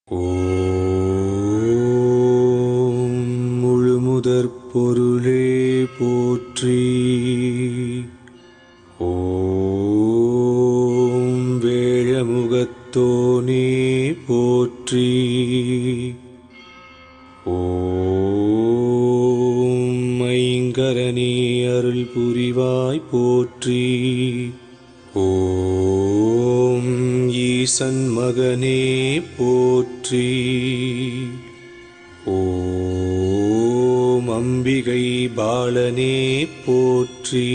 ஓம் முழுமுதற் பொருளே போற்றி. ஓம் வேழமுகத்தோனே போற்றி. ஓம் ஐங்கரனே அருள் புரிவாய் போற்றி. ஓம் ஈசன் மகனே போற்றி. ஓம் அம்பிகை பாலனே போற்றி.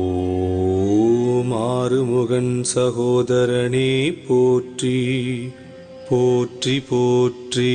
ஓம் ஆறுமுகன் சகோதரனே போற்றி. போற்றி போற்றி.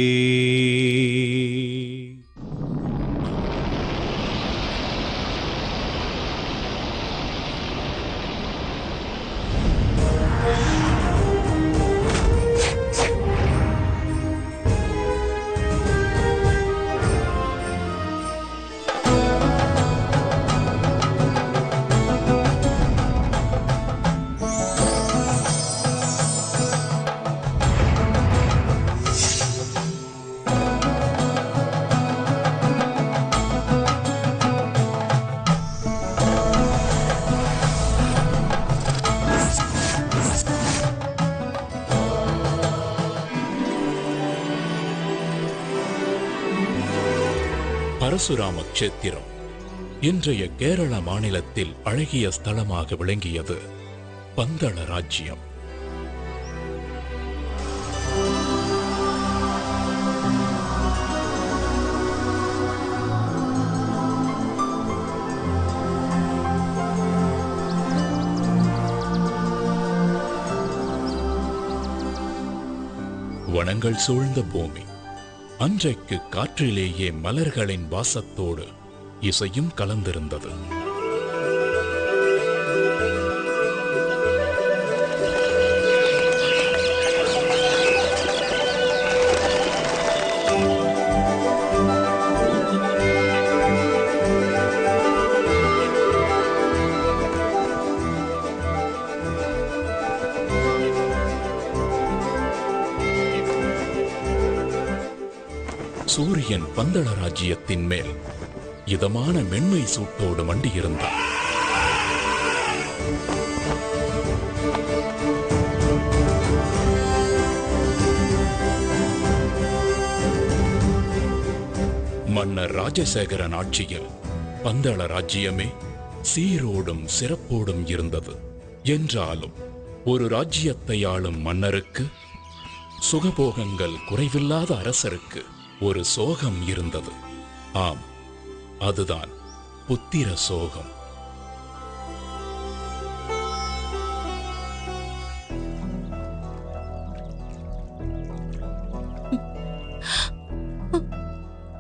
பரசுராம க்ஷேத்திரம் இன்றைய கேரள மாநிலத்தில் அழகிய ஸ்தலமாக விளங்கியது பந்தள ராஜ்யம். வனங்கள் சூழ்ந்த பூமி. அன்றைக்கு காற்றிலேயே மலர்களின் வாசத்தோடு இசையும் கலந்திருந்தது. சூரியன் பந்தள ராஜ்யத்தின் மேல் இதமான மென்மை சூட்டோடு மண்டியிருந்தார். மன்னர் ராஜசேகரன் ஆட்சியில் பந்தள ராஜ்யமே சீரோடும் சிறப்போடும் இருந்தது. என்றாலும் ஒரு ராஜ்யத்தை ஆளும் மன்னருக்கு, சுகபோகங்கள் குறைவில்லாத அரசருக்கு ஒரு சோகம் இருந்தது. ஆம், அதுதான் புத்திர சோகம்.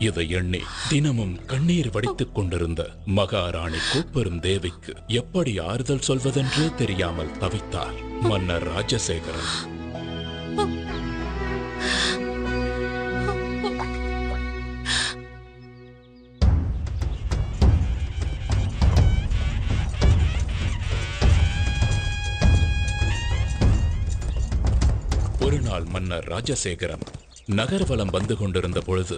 இதை எண்ணி தினமும் கண்ணீர் வடித்துக் கொண்டிருந்த மகாராணி கோப்பெரும் தேவிக்கு எப்படி ஆறுதல் சொல்வதென்றே தெரியாமல் தவித்தார் மன்னர் ராஜசேகரன். ஒரு நாள் மன்னர் ராஜசேகரன் நகர்வலம் வந்து கொண்டிருந்த பொழுது,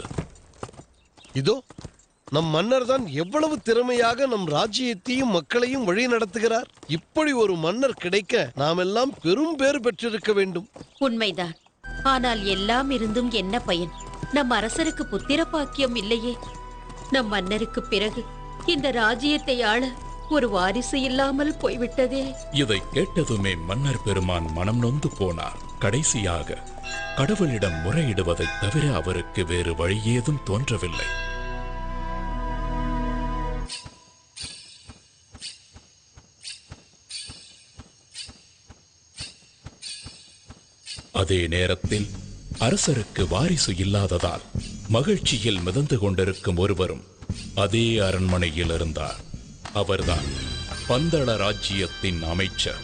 இதோ நம் மன்னர் தான் எவ்வளவு திறமையாக நம் ராஜ்யத்தையும் மக்களையும் வழி நடத்துகிறார். இப்படி ஒரு மன்னர் கிடைக்க நாம் எல்லாம் பெரும் பேறு பெற்றிருக்க வேண்டும். உண்மைதான். ஆனால் எல்லாம் இருந்தும் என்ன பயன்? நம் அரசருக்கு புத்திர பாக்கியம் இல்லையே. நம் மன்னருக்கு பிறகு இந்த ராஜ்யத்தை ஆள ஒரு வாரிசு இல்லாமல் போய்விட்டதே. இதை கேட்டதுமே மன்னர் பெருமான் மனம் நொந்து போனார். கடைசியாக கடவுளிடம் முறையிடுவதைத் தவிர அவருக்கு வேறு வழி ஏதும் தோன்றவில்லை. அதே நேரத்தில் அரசருக்கு வாரிசு இல்லாததால் மகிழ்ச்சியில் மிதந்து கொண்டிருக்கும் ஒருவரும் அதே அரண்மனையில் இருந்தார். அவர்தான் பந்தள ராஜ்யத்தின் அமைச்சர்.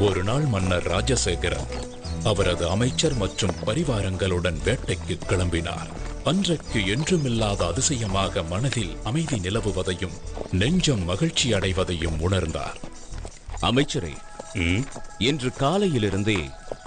ஒரு நாள் மன்னர் ராஜசேகரன் அவரது அமைச்சர் மற்றும் பரிவாரங்களுடன் வேட்டைக்கு கிளம்பினார். அன்றைக்கு என்றுமில்லாத அதிசயமாக மனதில் அமைதி நிலவுவதையும் நெஞ்சம் மகிழ்ச்சி அடைவதையும் உணர்ந்தார். அமைச்சரே, இன்று காலையிலிருந்தே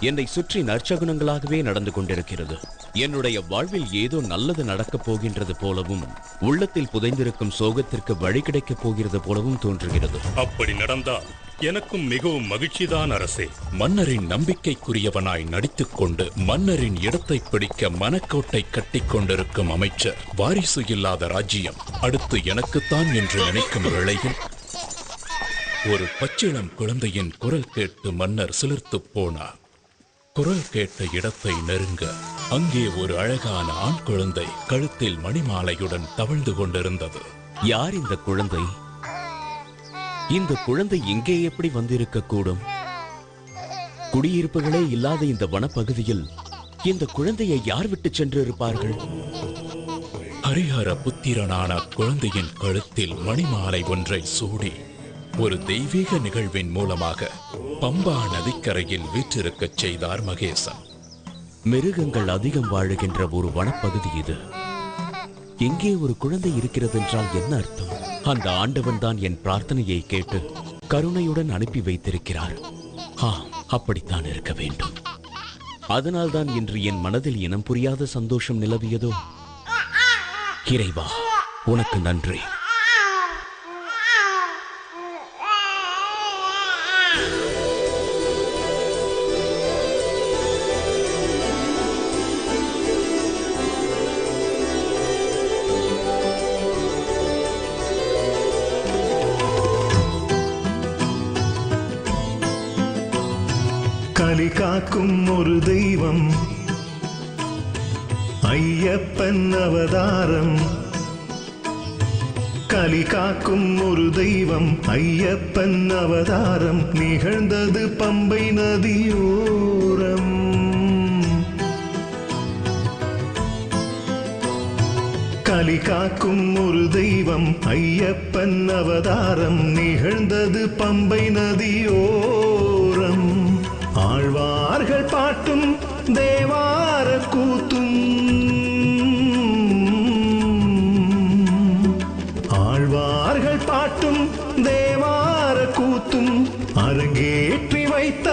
என்னை சுற்றி நற்சகுனங்களாகவே நடந்து கொண்டிருக்கிறது. என்னுடைய வாழ்வில் ஏதோ நல்லது நடக்கப் போகின்றது போலவும் உள்ளத்தில் புதைந்திருக்கும் சோகத்திற்கு வழி கிடைக்கப் போகிறது போலவும் தோன்றுகிறது. அப்படி நடந்தால் எனக்கும் மிகவும் மகிழ்ச்சிதான் அரசே. மன்னரின் நம்பிக்கைக்குரியவனாய் நடித்துக் கொண்டு மன்னரின் இடத்தை பிடிக்க மனக்கோட்டை கட்டிக் கொண்டிருக்கும் அமைச்சர் வாரிசு இல்லாத ராஜ்யம் அடுத்து எனக்குத்தான் என்று நினைக்கும் வேளையில் ஒரு பச்சிளம் குழந்தையின் குரல் கேட்டு மன்னர் சிலிர்த்துப் போனார். குரல் கேட்ட இடத்தை நெருங்க அங்கே ஒரு அழகான ஆண் குழந்தை கழுத்தில் மணிமாலையுடன் தவழ்ந்து கொண்டிருந்தது. யார் இந்த குழந்தை? இந்த குழந்தை எங்கே எப்படி வந்திருக்க கூடும்? குடியிருப்புகளே இல்லாத இந்த வனப்பகுதியில் இந்த குழந்தையை யார் விட்டு சென்று இருப்பார்கள்? ஹரிஹர புத்திரனான குழந்தையின் கழுத்தில் மணிமாலை ஒன்றை சூடி ஒரு தெய்வீக நிகழ்வின் மூலமாக பம்பா நதிக்கரையில் வீற்றிருக்கச் செய்தார் மகேசன். மிருகங்கள் அதிகம் வாழுகின்ற ஒரு வனப்பகுதி இது. எங்கே ஒரு குழந்தை இருக்கிறது என்றால் என்ன அர்த்தம்? அந்த ஆண்டவன் தான் என் பிரார்த்தனையை கேட்டு கருணையுடன் அனுப்பி வைத்திருக்கிறார். அப்படித்தான் இருக்க வேண்டும். அதனால்தான் இன்று என் மனதில் இனம் புரியாத சந்தோஷம் நிலவியதோ. இறைவா, உனக்கு நன்றி. கலி காக்கும் ஒரு தெய்வம் ஐயப்பன் அவதாரம். கலி காக்கும் ஒரு தெய்வம் ஐயப்பன் அவதாரம் நிகழ்ந்தது பம்பை நதியோரம். கலி காக்கும் ஒரு தெய்வம் ஐயப்பன் அவதாரம் நிகழ்ந்தது பம்பை நதியோரம். ஆழ்வார்கள் பாட்டும் தேவார கூத்தும், ஆழ்வார்கள் பாட்டும் தேவார கூத்தும் அரங்கேற்றி வைத்த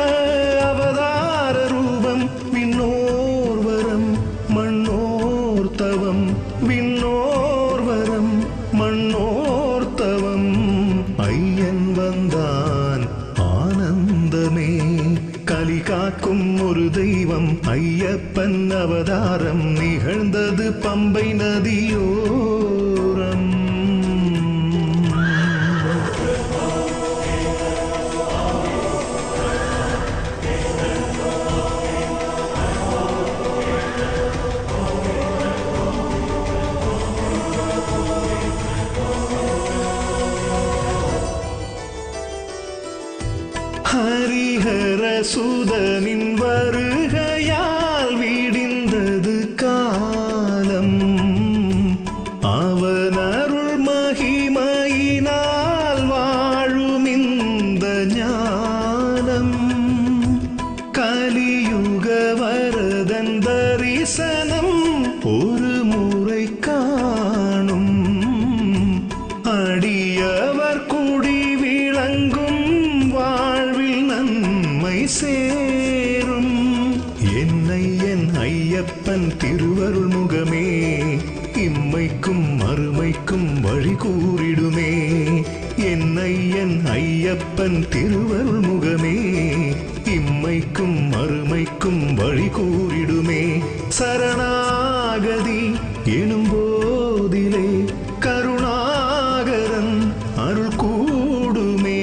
அவதார ரூபம். விண்ணோர் வரம் மண்ணோர் தவம், விண்ணோர் வரம் மண்ணோர் தவம். ஐயன் வந்தான் ஆனந்தமே. கலி காக்கும் ஒரு தெய்வம் ஐயப்பன் அவதாரம் நிகழ்ந்தது பம்பை நதியோரம். ஹரிஹர சுதனின் வருகையால் விடிந்தது காலம். அவன் அருள் மகிமையினால் வாழும் இந்த ஞானம். கலியுக வரதன் தரிசனம் ஒரு முறை காணும். அடியவர் குடி விளங்கும் வாழ்வில் நன்மை சேரும். என்னை என் ஐயப்பன் திருவருள் முகமே இம்மைக்கும் மறுமைக்கும் வழி கூறிடுமே. என்னை என் ஐயப்பன் திருவருள் முகமே இம்மைக்கும் மறுமைக்கும் வழி கூறிடுமே. சரணாகதி எனும் போதிலே கருணாகரன் அருள் கூடுமே.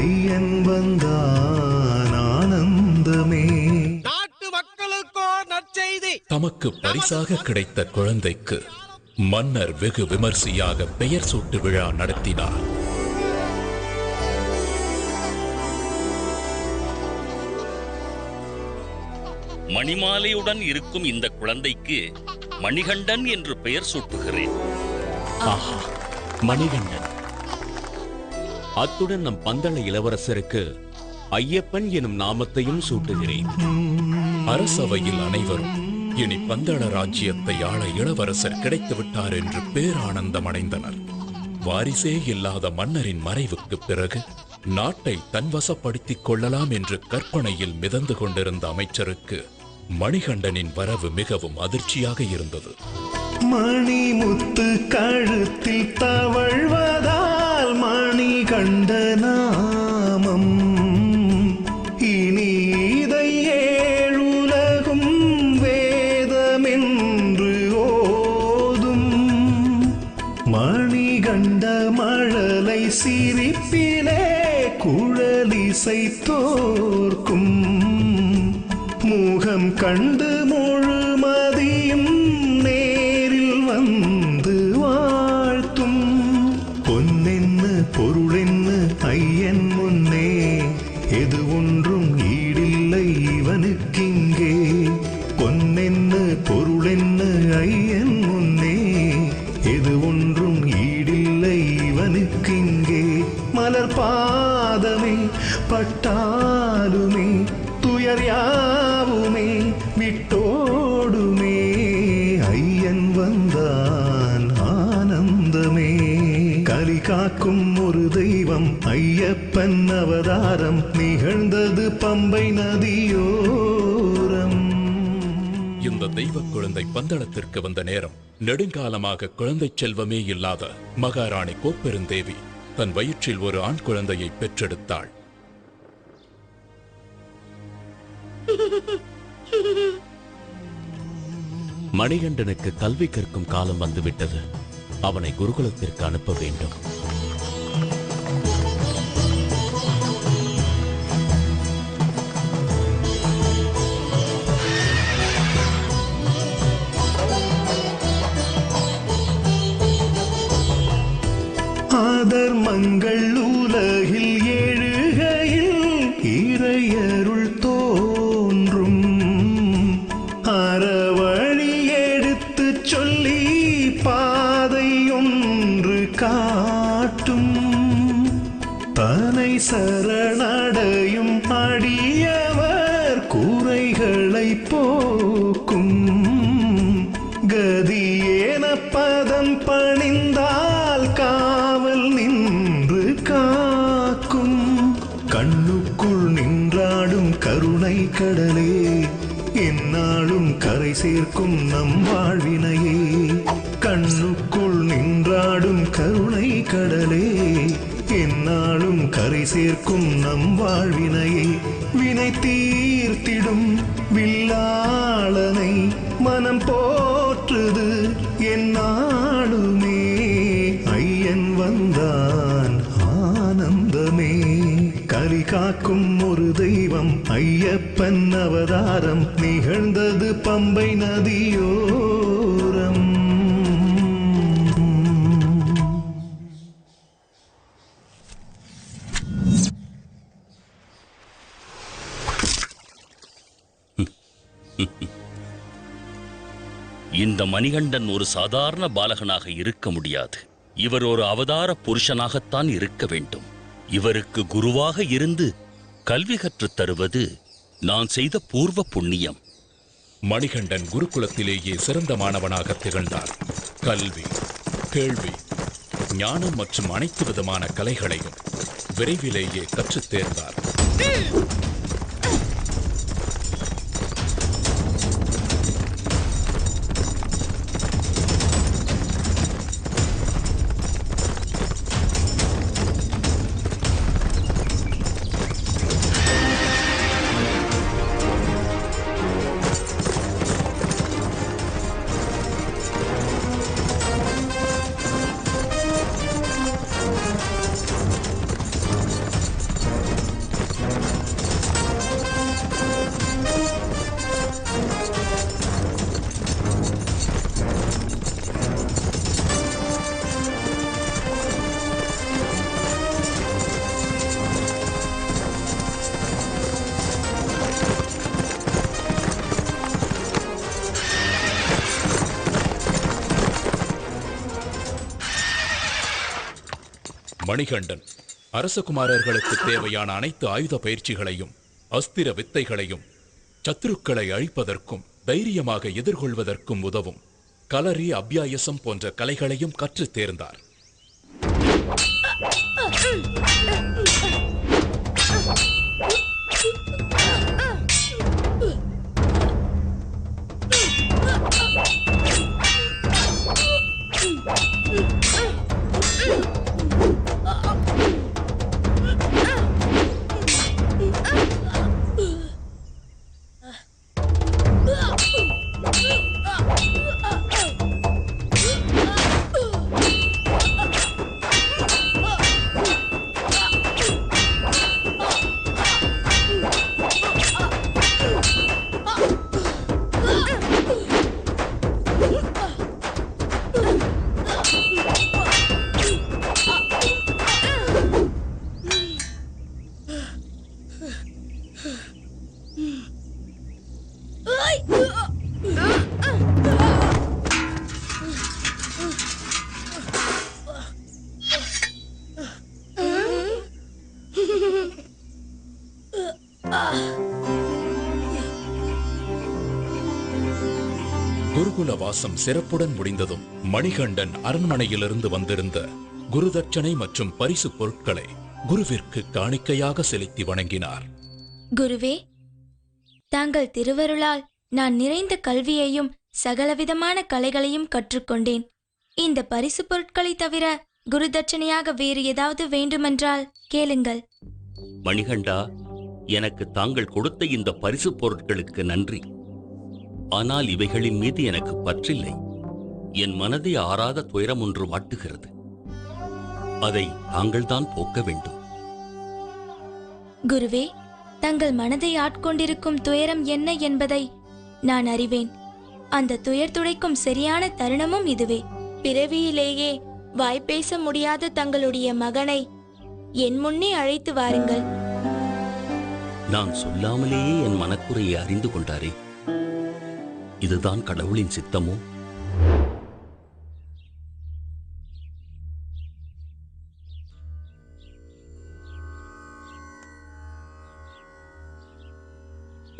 ஐயன் வந்தான் ஆனந்தமே. நாட்டு மக்களுக்கோ நற்செய்தி. தமக்கு பரிசாக கிடைத்த குழந்தைக்கு மன்னர் வெகு விமர்சையாக பெயர் சூட்டு விழா நடத்தினார். மணிமாலையுடன் இருக்கும் இந்த குழந்தைக்கு மணிகண்டன் என்று பெயர் சூட்டுகிறேன். ஆஹா, மணிகண்டன். அத்துடன் நம் பந்தள இளவரசருக்கு ஐயப்பன் எனும் நாமத்தையும் சூட்டுகிறேன். அரசவையில் அனைவரும் இனி பந்தள ராஜ்யத்தை ஆள இளவரசர் கிடைத்து விட்டார் என்று பேரானந்தம் அடைந்தனர். வாரிசே இல்லாத மன்னரின் மறைவுக்கு பிறகு நாட்டை தன்வசப்படுத்திக் கொள்ளலாம் என்று கற்பனையில் மிதந்து கொண்டிருந்த அமைச்சருக்கு மணிகண்டனின் வரவு மிகவும் அதிர்ச்சியாக இருந்தது. மணிமுத்து கழுத்தில் தவழ்வதால் மணிகண்ட நாமம் இனி இதை ஏழுலகும் வேதமென்று ஓதும். மணிகண்ட மழலை சிரிப்பிலே குழலிசை தோற்கும். முகம் கண்டு முழுமதியும் நேரில் வந்து வாழ்த்தும். பொன்னென்ன பொருளென்ன ஐயன் முன்னே எது ஒன்றும் ஈடில்லை இவனுக்கிங்கே. பொன்னென்ன பொருளென்ன ஐயன் முன்னே எது ஒன்றும் ஈடில்லை இவனுக்கிங்கே. மலர் பாதமே பட்டாலுமே துயர் யாவுமே விட்டோடுமே. ஐயன் வந்தான் ஆனந்தமே. கலி காக்கும் ஒரு தெய்வம் ஐயப்பன் அவதாரம் நிகழ்ந்தது பம்பை நதியோரம். இந்த தெய்வ குழந்தை பந்தளத்திற்கு வந்த நேரம் நெடுங்காலமாக குழந்தை செல்வமே இல்லாத மகாராணி கோப்பெருந்தேவி தன் வயிற்றில் ஒரு ஆண் குழந்தையை பெற்றெடுத்தாள். மணிகண்டனுக்கு கல்வி கற்கும் காலம் வந்துவிட்டது. அவனை குருகுலத்திற்கு அனுப்ப வேண்டும். ஆதர்மங்கள் உலகில் எழுகையில் இறையருள் தோன்றும். அறவழி எடுத்து சொல்லி பாதை ஒன்று காட்டும். தனை சரணடையும் அடியவர் குறைகளை போக்கும். கதியேன பதம் பணிந்தால் காவல் நின்று காக்கும். கண்ணுக்குள் நின்றாடும் கருணை கடலே எந்நாளும் கரை சேர்க்கும் நம் வாழ்வினையே. கண்ணுக்குள் நின்றாடும் கருணை கடலே எந்நாளும் கரை சேர்க்கும் நம் வாழ்வினையே. வினை தீர்த்திடும் வில்லாளனை மனம் போற்றுது எந்நாளுமே. ஐயன் வந்தான் ஆனந்தமே. கலி காக்கும் ஒரு தெய்வம் ஐயப்பன் அவதாரம் நிகழ்ந்தது பம்பை நதியோரம். இந்த மணிகண்டன் ஒரு சாதாரண பாலகனாக இருக்க முடியாது. இவர் ஒரு அவதார புருஷனாகத்தான் இருக்க வேண்டும். இவருக்கு குருவாக இருந்து கல்வி கற்றுத் தருவது நான் செய்த பூர்வ புண்ணியம். மணிகண்டன் குருகுலத்திலேயே சிறந்த மாணவனாக திகழ்ந்தார். கல்வி, கேள்வி, ஞானம் மற்றும் அனைத்து விதமான கலைகளையும் விரைவிலேயே கற்றுத் தேர்ந்தார். மணிகண்டன் அரசகுமாரர்களுக்கு தேவையான அனைத்து ஆயுத பயிற்சிகளையும் அஸ்திர வித்தைகளையும் சத்துருக்களை அழிப்பதற்கும் தைரியமாக எதிர்கொள்வதற்கும் உதவும் களரி அபியாயசம் போன்ற கலைகளையும் கற்றுத் தேர்ந்தார். குருகுல வாசம் சிறப்புடன் முடிந்ததும் மணிகண்டன் அரண்மனையிலிருந்து வந்திருந்த குருதட்சணை மற்றும் பரிசு பொருட்களை குருவிற்கு காணிக்கையாக செலுத்தி வணங்கினார். குருவே, தாங்கள் திருவருளால் நான் நிறைந்த கல்வியையும் சகலவிதமான கலைகளையும் கற்றுக்கொண்டேன். இந்த பரிசு பொருட்களை தவிர குருதட்சணையாக வேறு ஏதாவது வேண்டுமென்றால் கேளுங்கள். மணிகண்டா, எனக்கு தாங்கள் கொடுத்த இந்த பரிசு பொருட்களுக்கு நன்றி. ஆனால் இவைகளின் மீது எனக்கு பற்றில்லை. என் மனதை ஆறாத துயரம் ஒன்று வாட்டுகிறது. அதை தாங்கள்தான் போக்க வேண்டும். குருவே, தங்கள் மனதை ஆட்கொண்டிருக்கும் துயரம் என்ன என்பதை நான் அறிவேன். அந்த துயர் துடைக்கும் சரியான தருணமும் இதுவே. பிறவியிலேயே வாய்ப்பேச முடியாத தங்களுடைய மகனை என் முன்னே அழைத்து வாருங்கள். நான் சொல்லாமலேயே என் மனக்குறையை அறிந்து கொண்டாரே. இதுதான் கடவுளின் சித்தமோ?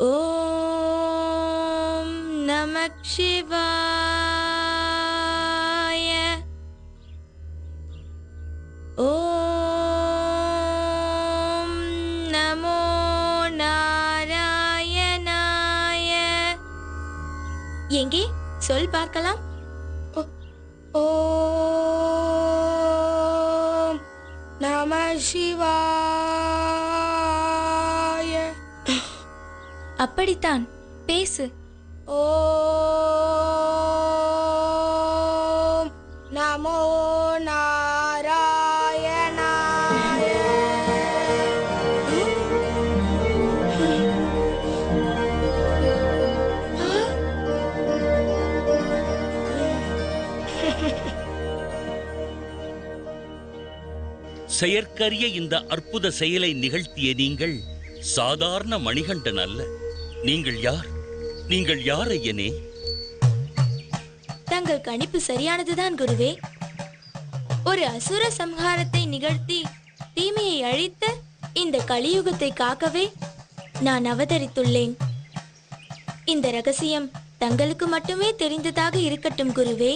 ஓம் நமக் சிவாய. ஓம் நமோ நாராயணாய. எங்கே சொல் பார்க்கலாம். ஓம் நம சிவாய. அப்படித்தான், பேசு. ஓம் நமோ நாராயணாய. செயற்கரிய இந்த அற்புத செயலை நிகழ்த்திய நீங்கள் சாதாரண மணிகண்டன் அல்ல. நீங்கள் யார்? நீங்கள் யார் ஐயனே? தங்கள் கணிப்பு சரியானதுதான் குருவே. ஒரு அசுர சம்ஹாரத்தை நிகழ்த்தி தீமையை அழித்த இந்த கலியுகத்தை காக்கவே நான் அவதரித்துள்ளேன். இந்த ரகசியம் தங்களுக்கு மட்டுமே தெரிந்ததாக இருக்கட்டும் குருவே.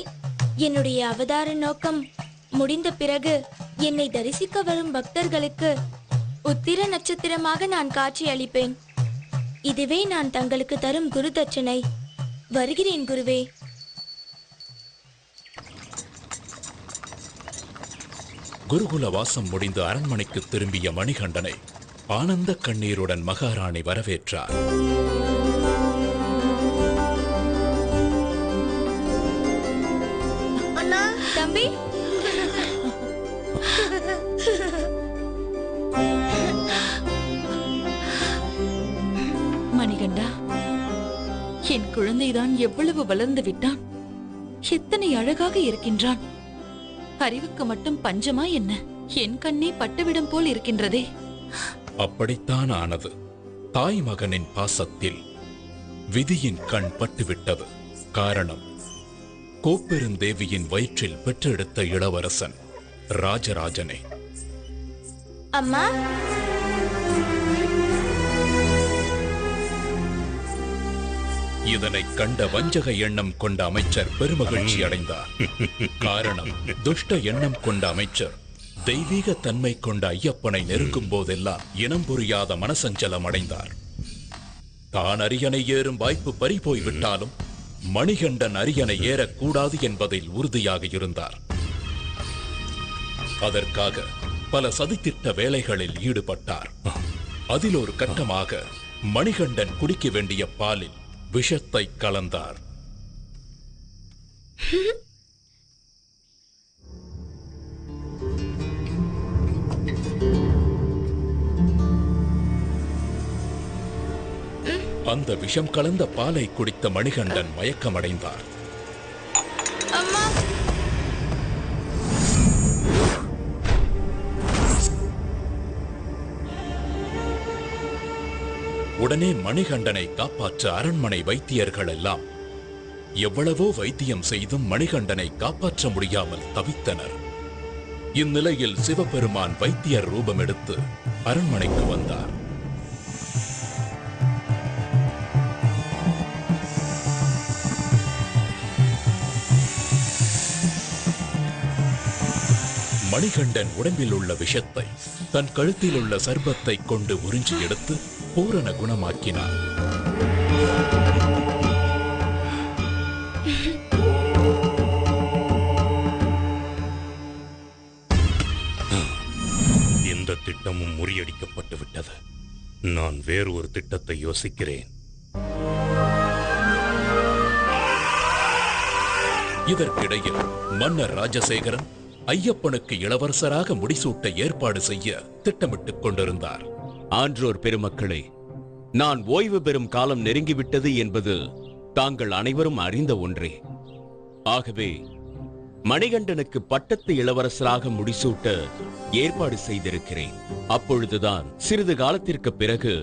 என்னுடைய அவதார நோக்கம் முடிந்த பிறகு என்னை தரிசிக்க வரும் பக்தர்களுக்கு உத்திர நட்சத்திரமாக நான் காட்சி அளிப்பேன். இதுவே நான் தங்களுக்கு தரும் குரு தட்சணை. வருகிறேன் குருவே. குருகுல வாசம் முடிந்து அரண்மனைக்கு திரும்பிய மணிகண்டனை ஆனந்த கண்ணீருடன் மகாராணி வரவேற்றார். அண்ணா, தம்பி. மணிகண்டா, என் குழந்தைதான் எவ்வளவு வளர்ந்து விட்டான். எத்தனை அழகாக இருக்கின்றான். அறிவுக்கு மட்டும் பஞ்சமா என்ன? என் கண்ணே பட்டுவிடும் போல் இருக்கின்றதே. அப்படித்தான் ஆனது. தாய் மகனின் பாசத்தில் விதியின் கண் பட்டுவிட்டது. காரணம், கோப்பெருந்தேவியின் வயிற்றில் பெற்றெடுத்த இளவரசன் ராஜராஜனே. அம்மா, இதனை கண்ட வஞ்சக எண்ணம் கொண்ட அமைச்சர் பெருமகிழ்ச்சி அடைந்தார். காரணம், துஷ்ட எண்ணம் கொண்ட அமைச்சர் தெய்வீக தன்மை கொண்ட ஐயப்பனை நெருங்கும் போதெல்லாம் இனம் புரியாத மனசஞ்சலம் அடைந்தார். தான் அரியணை ஏறும் வாய்ப்பு பறிபோய் விட்டாலும் மணிகண்டன் அரியணை ஏறக்கூடாது என்பதில் உறுதியாக இருந்தார். அதற்காக பல சதித்திட்ட வேலைகளில் ஈடுபட்டார். அதில் ஒரு கட்டமாக மணிகண்டன் குடிக்க வேண்டிய பாலில் விஷத்தை கலந்தார். அந்த விஷம் கலந்த பாலை குடித்த மணிகண்டன் மயக்கமடைந்தார். அம்மா, உடனே மணிகண்டனை காப்பாற்ற அரண்மனை வைத்தியர்கள் எல்லாம் எவ்வளவோ வைத்தியம் செய்தும் மணிகண்டனை காப்பாற்ற முடியாமல் தவித்தனர். இந்நிலையில் சிவபெருமான் வைத்தியர் ரூபம் எடுத்து அரண்மனைக்கு வந்தார். மணிகண்டன் உடம்பில் உள்ள விஷத்தை தன் கழுத்தில் உள்ள சர்பத்தை கொண்டு உறிஞ்சி எடுத்து பூரண குணமாக்கினார். இந்த திட்டமும் முறியடிக்கப்பட்டு விட்டது. நான் வேறு ஒரு திட்டத்தை யோசிக்கிறேன். இதற்கிடையில் மன்னர் ராஜசேகரன் ஐயப்பனுக்கு இளவரசராக முடிசூட்ட ஏற்பாடு செய்ய திட்டமிட்டுக் கொண்டிருந்தார். ஆன்றோர் பெருமக்களே, நான் ஓய்வு பெறும் காலம் நெருங்கிவிட்டது என்பது தாங்கள் அனைவரும் அறிந்த ஒன்றே. ஆகவே மணிகண்டனுக்கு பட்டத்து இளவரசராக முடிசூட்ட ஏற்பாடு செய்திருக்கிறேன். அப்பொழுதுதான் சிறிது காலத்திற்கு பிறகு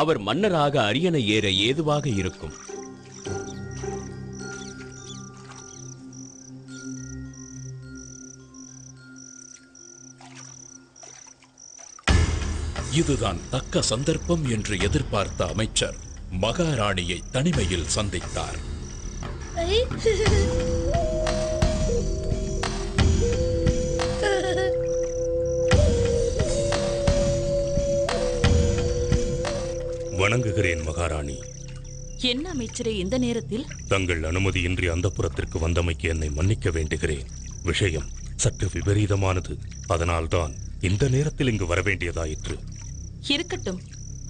அவர் மன்னராக அரியணை ஏற ஏதுவாக இருக்கும். இதுதான் தக்க சந்தர்ப்பம் என்று எதிர்பார்த்த அமைச்சர் மகாராணியை தனிமையில் சந்தித்தார். வணங்குகிறேன் மகாராணி. என்ன அமைச்சரே இந்த நேரத்தில்? தங்கள் அனுமதியின்றி அந்தப்புரத்திற்கு வந்தமைக்கு என்னை மன்னிக்க வேண்டுகிறேன். விஷயம் சற்று விபரீதமானது. அதனால்தான் இந்த நேரத்தில் இங்கு வரவேண்டியதாயிற்று. இருக்கட்டும்,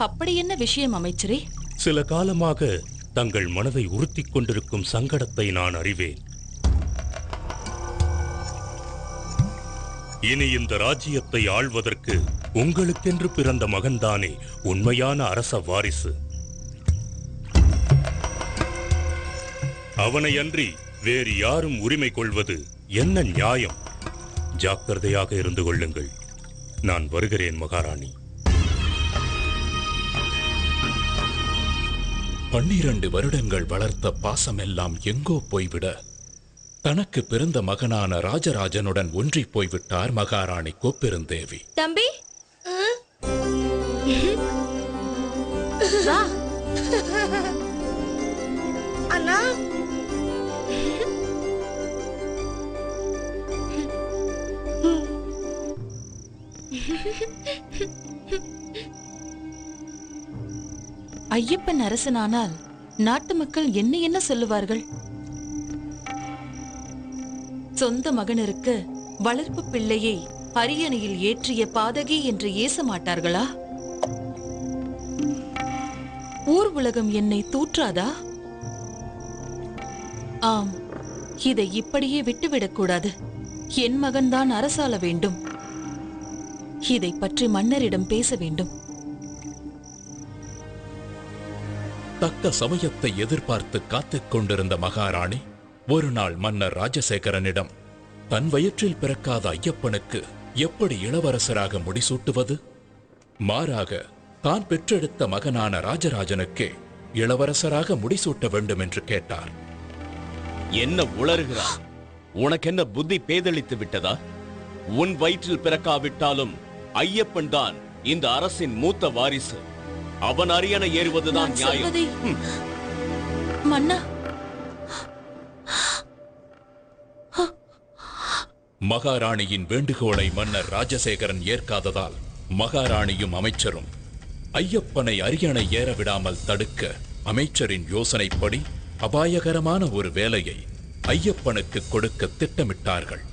அப்படி என்ன விஷயம் அமைச்சரே? சில காலமாக தங்கள் மனதை உறுத்திக் கொண்டிருக்கும் சங்கடத்தை நான் அறிவேன். இனி இந்த ராஜ்யத்தை ஆள்வதற்கு உங்களுக்கென்று பிறந்த மகன்தானே உண்மையான அரச வாரிசு. அவனை அன்றி வேறு யாரும் உரிமை கொள்வது என்ன நியாயம்? ஜாக்கிரதையாக இருந்து கொள்ளுங்கள். நான் வருகிறேன் மகாராணி. 12 வருடங்கள் வளர்த்த பாசமெல்லாம் எங்கோ போய்விட தனக்கு பிறந்த மகனான ராஜராஜனுடன் ஒன்றி போய்விட்டார் மகாராணி கோப்பெருந்தேவி. தம்பி, வா. அண்ணா, ஐயப்பன் அரசனானால் நாட்டு மக்கள் என்ன என்ன சொல்லுவார்கள்? சொந்த மகனிற்கு வளர்ப்பு பிள்ளையை அரியணையில் ஏற்றிய பாதகி என்று ஏச மாட்டார்களா? ஊர் உலகம் என்னை தூற்றாதா? ஆம், இதை இப்படியே விட்டுவிடக்கூடாது. என் மகன்தான் அரசாள வேண்டும். இதை பற்றி மன்னரிடம் பேச வேண்டும். தக்க சமயத்தை எதிர்பார்த்து காத்துக் கொண்டிருந்த மகாராணி ஒரு நாள் மன்னர் ராஜசேகரனிடம் தன் வயிற்றில் பிறக்காத ஐயப்பனுக்கு எப்படி இளவரசராக முடிசூட்டுவது, மாறாக தான் பெற்றெடுத்த மகனான ராஜராஜனுக்கே இளவரசராக முடிசூட்ட வேண்டும் என்று கேட்டார். என்ன உளறுகிறாய்? உனக்கென்ன புத்தி பேதளித்து விட்டதா? உன் வயிற்றில் பிறக்காவிட்டாலும் ஐயப்பன் தான் இந்த அரசின் மூத்த வாரிசு. அவன் அரியணை ஏறுவதுதான் நான் நியாயம். சொல்வதை- மன்னா, மகாராணியின் வேண்டுகோளை மன்னர் ராஜசேகரன் ஏற்காததால் மகாராணியும் அமைச்சரும் ஐயப்பனை அரியணை ஏற விடாமல் தடுக்க அமைச்சரின் யோசனைப்படி அபாயகரமான ஒரு வேலையை ஐயப்பனுக்கு கொடுக்க திட்டமிட்டார்கள்.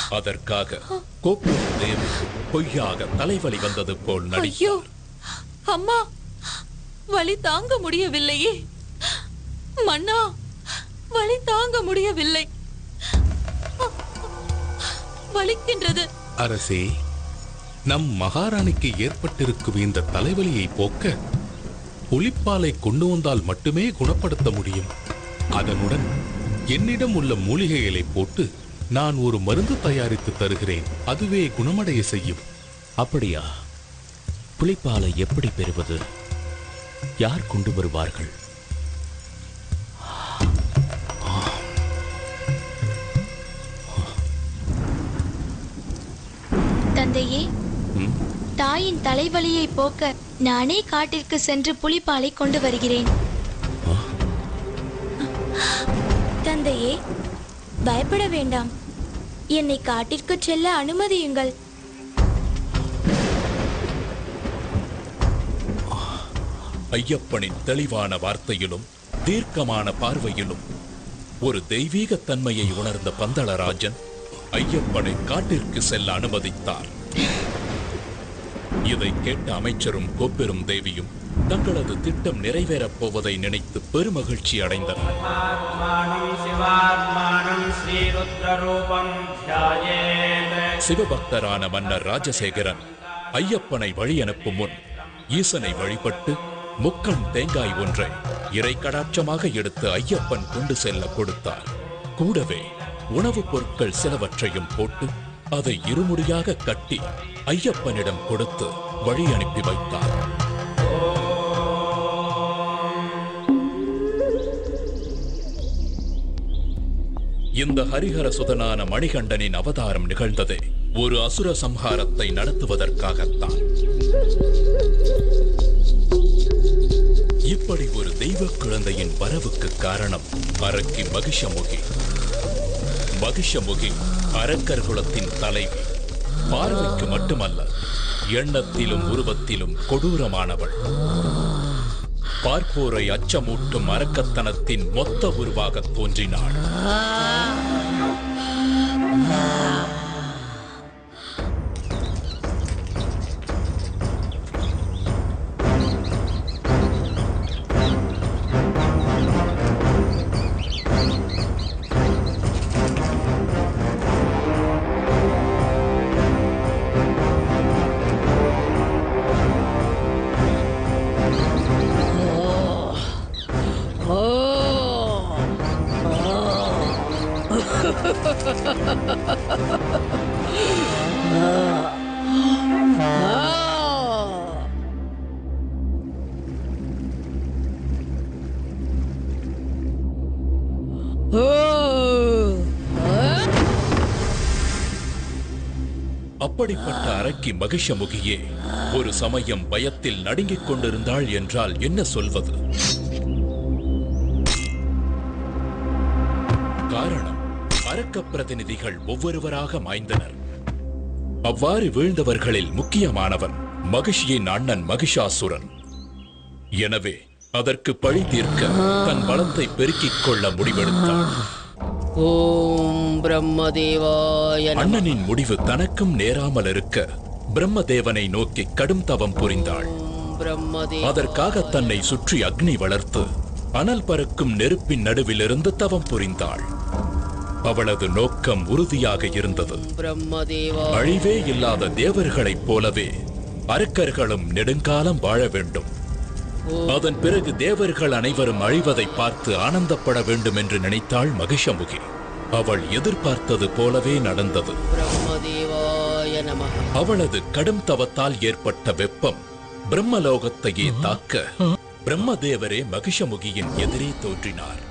அதற்காக கோப்பூர் தேவி பொய்யாக தலைவலி வந்தது போல் ஐயோ நடித்தார். அம்மா, வலி தாங்க முடியவில்லையே. மன்னா, வலி தாங்க முடியவில்லை. வலிக்கின்றது. அரசே, நம் மகாராணிக்கு ஏற்பட்டிருக்கும் இந்த தலைவலியை போக்க புலிப்பாலை கொண்டு வந்தால் மட்டுமே குணப்படுத்த முடியும். அதனுடன் என்னிடம் உள்ள மூலிகைகளை போட்டு நான் ஒரு மருந்து தயாரித்து தருகிறேன். அதுவே குணமடைய செய்யும். அப்படியா? புலிப்பாலை எப்படி பெறுவது? யார் கொண்டு வருவார்கள்? தந்தையே, தாயின் தலைவலியை போக்க நானே காட்டிற்கு சென்று புலிப்பாலை கொண்டு வருகிறேன். தந்தையே, பயப்பட வேண்டாம். என்னை காட்டிற்கு செல்ல அனுமதியுங்கள். ஐயப்பனின் தெளிவான வார்த்தையிலும் தீர்க்கமான பார்வையிலும் ஒரு தெய்வீக தன்மையை உணர்ந்த பந்தளராஜன் ஐயப்பனை காட்டிற்கு செல்ல அனுமதித்தார். இதை கேட்ட அமைச்சரும் கோப்பெரும் தேவியும் தங்களது திட்டம் நிறைவேறப் போவதை நினைத்து பெருமகிழ்ச்சி அடைந்தனர். சிவபக்தரான மன்னர் ராஜசேகரன் ஐயப்பனை வழி அனுப்பும் முன் ஈசனை வழிபட்டு முக்கண் தேங்காய் ஒன்றை இறை கடாட்சமாக எடுத்து ஐயப்பன் கொண்டு செல்ல கொடுத்தார். கூடவே உணவுப் பொருட்கள் சிலவற்றையும் போட்டு அதை இருமுடியாக கட்டி ஐயப்பனிடம் கொடுத்து வழி அனுப்பி வைத்தார். இந்த ஹரிஹர சுதனான மணிகண்டனின் அவதாரம் நிகழ்ந்ததே ஒரு அசுர சம்ஹாரத்தை நடத்துவதற்காகத்தான். இப்படி ஒரு தெய்வ குழந்தையின் வரவுக்கு காரணம் அரக்கி மகிஷமுகி. மகிஷமுகி அரக்கர் குலத்தின் தலைவி. பார்வைக்கு மட்டுமல்ல, எண்ணத்திலும் உருவத்திலும் கொடூரமானவள். பார்ப்போரை அச்சமூட்டும் அரக்கத்தனத்தின் மொத்த உருவாக தோன்றினாள். அப்படிப்பட்ட அரக்கி மகிஷமுகியே ஒரு சமயம் பயத்தில் நடுங்கிக் கொண்டிருந்தாள் என்றால் என்ன சொல்வது? காரணம், அரக்க பிரதிநிதிகள் ஒவ்வொருவராக மாய்ந்தனர். அவ்வாறு வீழ்ந்தவர்களில் முக்கியமானவன் மகிஷியின் அண்ணன் மகிஷாசுரன். எனவே அதற்கு பழி தீர்க்க தன் பலத்தை பெருக்கிக் கொள்ள முடிவெடுத்தான். ஓம் பிரம்மதேவாய நமः. அண்ணனின் முடிவு தனக்கும் நேராமல் இருக்க பிரம்மதேவனை நோக்கி கடும் தவம் புரிந்தாள். அதற்காக தன்னை சுற்றி அக்னி வளர்த்து அனல் பறக்கும் நெருப்பின் நடுவிலிருந்து தவம் புரிந்தாள். அவளது நோக்கம் உறுதியாக இருந்தது. அழிவே இல்லாத தேவர்களைப் போலவே அரக்கர்களும் நெடுங்காலம் வாழ வேண்டும். அதன் பிறகு தேவர்கள் அனைவரும் அழிவதை பார்த்து ஆனந்தப்பட வேண்டும் என்று நினைத்தாள் மகிஷமுகி. அவள் எதிர்பார்த்தது போலவே நடந்தது. அவளது கடும் தவத்தால் ஏற்பட்ட வெப்பம் பிரம்மலோகத்தையே தாக்க பிரம்மதேவரே மகிஷமுகியின் எதிரே தோன்றினார்.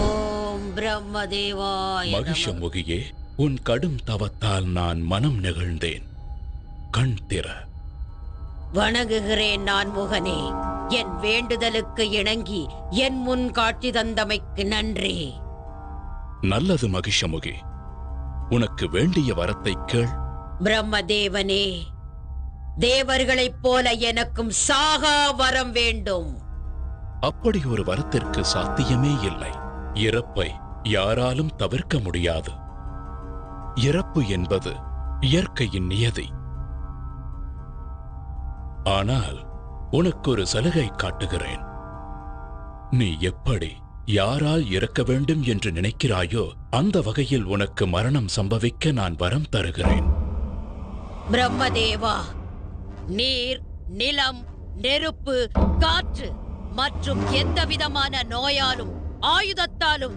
ஓம் பிரம்மதேவாய நமः. மகிஷமுகியே, உன் கடும் தவத்தால் நான் மனம் நெகிழ்ந்தேன். கண் திற. வணங்குகிறேன் நான் முகனே. என் வேண்டுதலுக்கு இணங்கி என் முன் காட்சி தந்தமைக்கு நன்றி. நல்லது மகிஷமுகி, உனக்கு வேண்டிய வரத்தை கேள். பிரம்மதேவனே, தேவர்களைப் போல எனக்கும் சாகா வரம் வேண்டும். அப்படி ஒரு வரத்திற்கு சாத்தியமே இல்லை. இறப்பை யாராலும் தவிர்க்க முடியாது. இறப்பு என்பது இயற்கையின் நியதி. ஆனால் உனக்கு ஒரு சலுகை காட்டுகிறேன். நீ எப்படி யாரால் இறக்க வேண்டும் என்று நினைக்கிறாயோ அந்த வகையில் உனக்கு மரணம் சம்பவிக்க நான் வரம் தருகிறேன். பிரம்மதேவா, நீர், நிலம், நெருப்பு, காற்று மற்றும் எந்த விதமான நோயாலும் ஆயுதத்தாலும்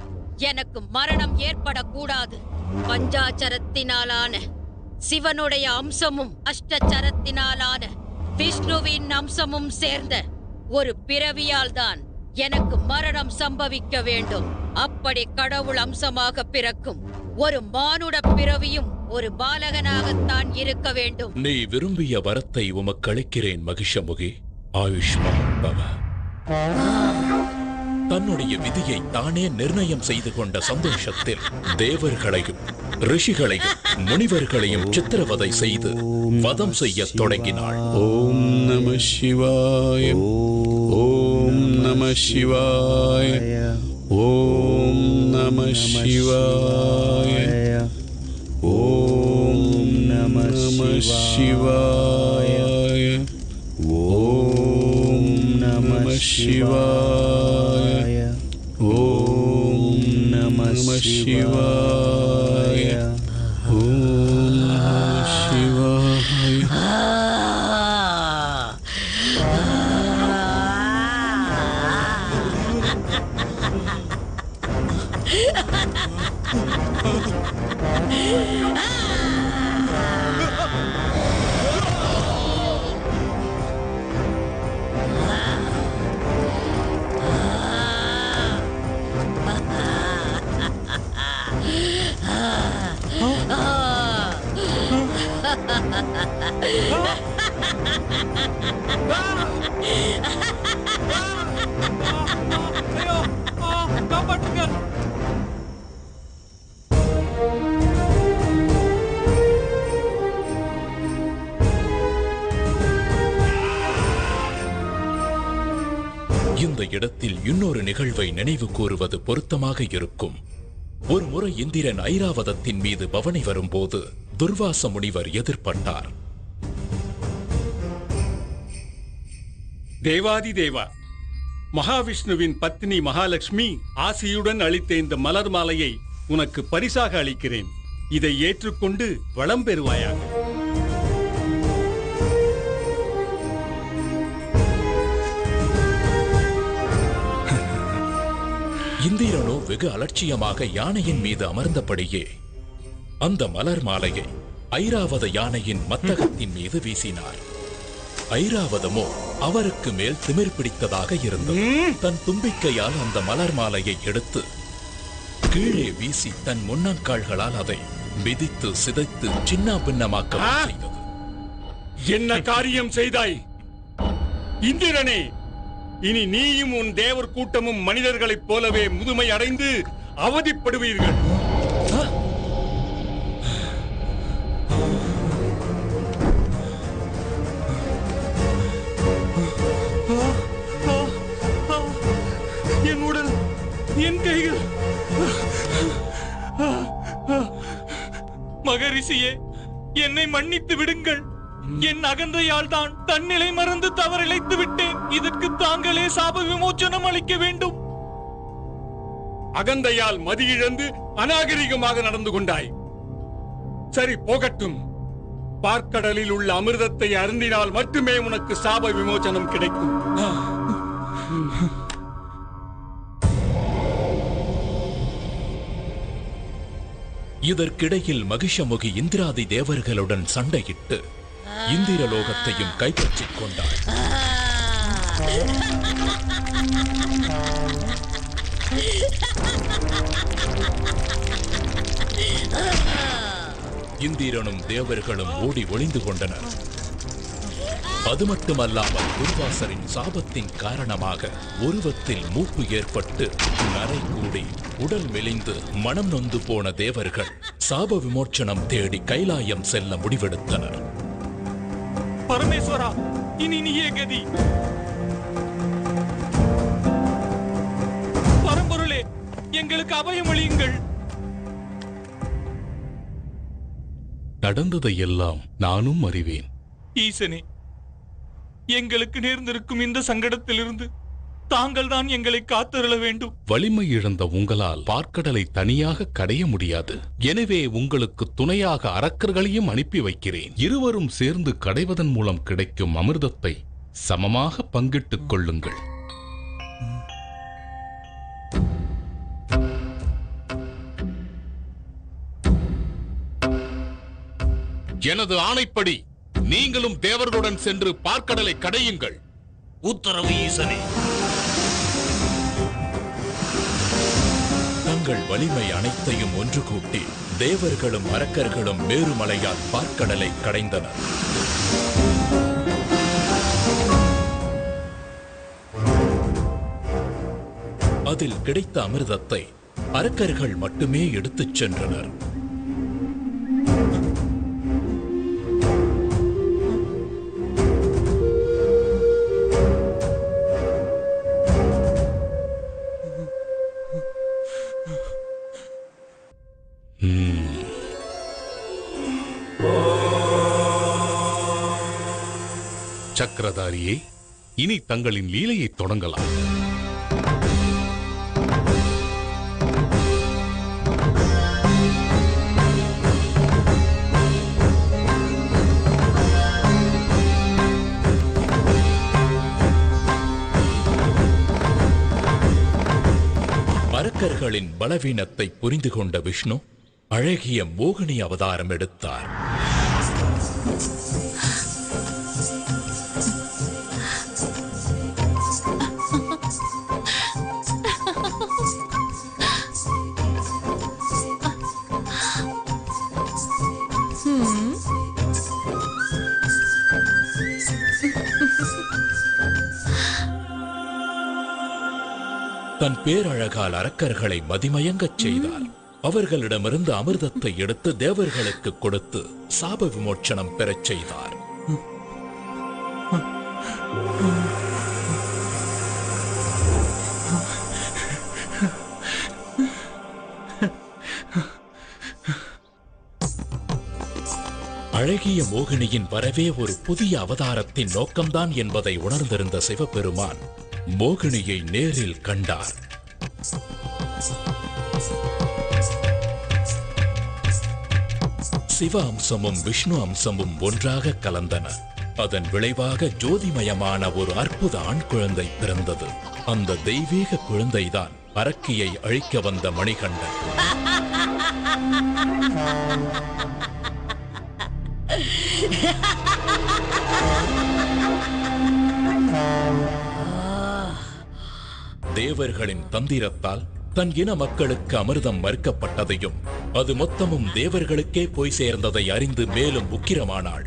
எனக்கு மரணம் ஏற்படக்கூடாது. பஞ்சாச்சரத்தினாலான சிவனுடைய அம்சமும் அஷ்டச்சரத்தினாலான விஷ்ணுவின் அம்சமும் சேர்ந்த ஒரு பிறவியால் தான் எனக்கு மரணம் சம்பவிக்க வேண்டும். அப்படி கடவுள் அம்சமாக பிறக்கும் ஒரு மானுட பிறவியும் ஒரு பாலகனாகத்தான் இருக்க வேண்டும். நீ விரும்பிய வரத்தை உமக்கு அளிக்கிறேன் மகிஷமுகி. ஆயுஷ்மான் பவ. தன்னுடைய விதியை தானே நிர்ணயம் செய்து கொண்ட சந்தோஷத்தில் தேவர்களையும் ரிஷிகளையும் முனிவர்களையும் சித்திரவதை செய்து வதம் செய்ய தொடங்கினாள். ஓம் நம சிவாய. ஓம் நம சிவாய. ஓம் நம சிவாய. ஓம் நம சிவாய. ஓம் நம சிவாய. ஓம் நம சிவாய. ஓம் நம சிவாய. இந்த இடத்தில் இன்னொரு நிகழ்வை நினைவு கூறுவது பொருத்தமாக இருக்கும். ஒரு முறை இந்திரன் ஐராவதத்தின் மீது பவனி வரும்போது துர்வாச முனிவர் எதிர்பட்டார். தேவாதி தேவா, மகாவிஷ்ணுவின் பத்னி மகாலட்சுமி ஆசியுடன் அளித்த இந்த மலர் மாலையை உனக்கு பரிசாக அளிக்கிறேன். இதை ஏற்றுக்கொண்டு வளம் பெறுவாயாக. இந்திரனோ வெகு அலட்சியமாக யானையின் மீது அமர்ந்தபடியே அந்த மலர் மாலையை ஐராவத யானையின் மத்தகத்தின் மீது வீசினார். ஐராவதமோ அவருக்கு மேல் திமிர் பிடித்ததாக இருந்தது. தன் தும்பிக்கையால் அந்த மலர் மாலையை எடுத்து கீழே வீசி தன் முன்னங்கால்களால் அதை மிதித்து சிதைத்து சின்ன பின்னமாக்க செய்தது. என்ன காரியம் செய்தாய் இந்திரனே? இனி நீயும் உன் தேவர் கூட்டமும் மனிதர்களைப் போலவே முதுமை அடைந்து அவதிப்படுவீர்கள். என் உடல், என் கைகள். மகரிஷியே, என்னை மன்னித்து விடுங்கள். என் அகந்தையால் தான் தன்னிலை மறந்து தவறிழைத்து விட்டேன். இதற்கு தாங்களே சாப விமோச்சனம் அளிக்க வேண்டும். அகந்தையால் மதியிழந்து அநாகரிகமாக நடந்து கொண்டாய். சரி, போகட்டும். பார்க்கடலில் உள்ள அமிர்தத்தை அருந்தினால் மட்டுமே உனக்கு சாப விமோச்சனம் கிடைக்கும். இதற்கிடையில் மகிஷமுகி இந்திராதி தேவர்களுடன் சண்டையிட்டு இந்திரலோகத்தையும் கைப்பற்றிக் கொண்டாள். இந்திரனும் தேவர்களும் ஓடி ஒளிந்து கொண்டனர். அது மட்டுமல்லாமல் துர்வாசரின் சாபத்தின் காரணமாக உருவத்தில் மூப்பு ஏற்பட்டு நரை கூடி உடல் மெலிந்து மனம் நொந்து போன தேவர்கள் சாப விமோச்சனம் தேடி கைலாயம் செல்ல முடிவெடுத்தனர். பரமேஸ்வரா, இனி நீயே கதி. பரம்பொருளே, எங்களுக்கு அபயம் அளியுங்கள். நடந்ததை எல்லாம் நானும் அறிவேன். ஈசனே, எங்களுக்கு நேர்ந்திருக்கும் இந்த சங்கடத்திலிருந்து தாங்கள் தான் எங்களை காத்தருள வேண்டும். வலிமை இழந்த உங்களால் பார்க்கடலை தனியாக கடைய முடியாது. எனவே உங்களுக்கு துணையாக அரக்கர்களையும் அனுப்பி வைக்கிறேன். இருவரும் சேர்ந்து கடைவதன் மூலம் கிடைக்கும் அமிர்தத்தை சமமாக பங்கிட்டுக் கொள்ளுங்கள். எனது ஆணைப்படி நீங்களும் தேவர்களுடன் சென்று பார்க்கடலை கடையுங்கள். உத்தரவு ஈசனே. தங்கள் வலிமை அனைத்தையும் ஒன்று கூட்டி தேவர்களும் அரக்கர்களும் மேருமலையால் பார்க்கடலை கடைந்தனர். அதில் கிடைத்த அமிர்தத்தை அரக்கர்கள் மட்டுமே எடுத்துச் சென்றனர். சக்கரதாரியே, இனி தங்களின் லீலையை தொடங்கலாம். அரக்கர்களின் பலவீனத்தை புரிந்து கொண்ட விஷ்ணு அழகிய மோகினி அவதாரம் எடுத்தார். தன் பேரழகால் அரக்கர்களை மதிமயங்கச் செய்தார். அவர்களிடமிருந்து அமிர்தத்தை எடுத்து தேவர்களுக்கு கொடுத்து சாப விமோச்சனம் பெறச் செய்தார். அழகிய மோகினியின் வரவே ஒரு புதிய அவதாரத்தின் நோக்கம்தான் என்பதை உணர்ந்திருந்த சிவபெருமான் மோகினியை நேரில் கண்டார். சிவ அம்சமும் விஷ்ணு அம்சமும் ஒன்றாக கலந்தன. அதன் விளைவாக ஜோதிமயமான ஒரு அற்புத ஆண் குழந்தை பிறந்தது. அந்த தெய்வீக குழந்தைதான் அரக்கியை அழிக்க வந்த மணிகண்டன். தேவர்களின் தந்திரத்தால் தன் இன மக்களுக்கு அமிர்தம் மறுக்கப்பட்டதையும் அது மொத்தமும் தேவர்களுக்கே போய் சேர்ந்ததை அறிந்து மேலும் உக்கிரமானாள்.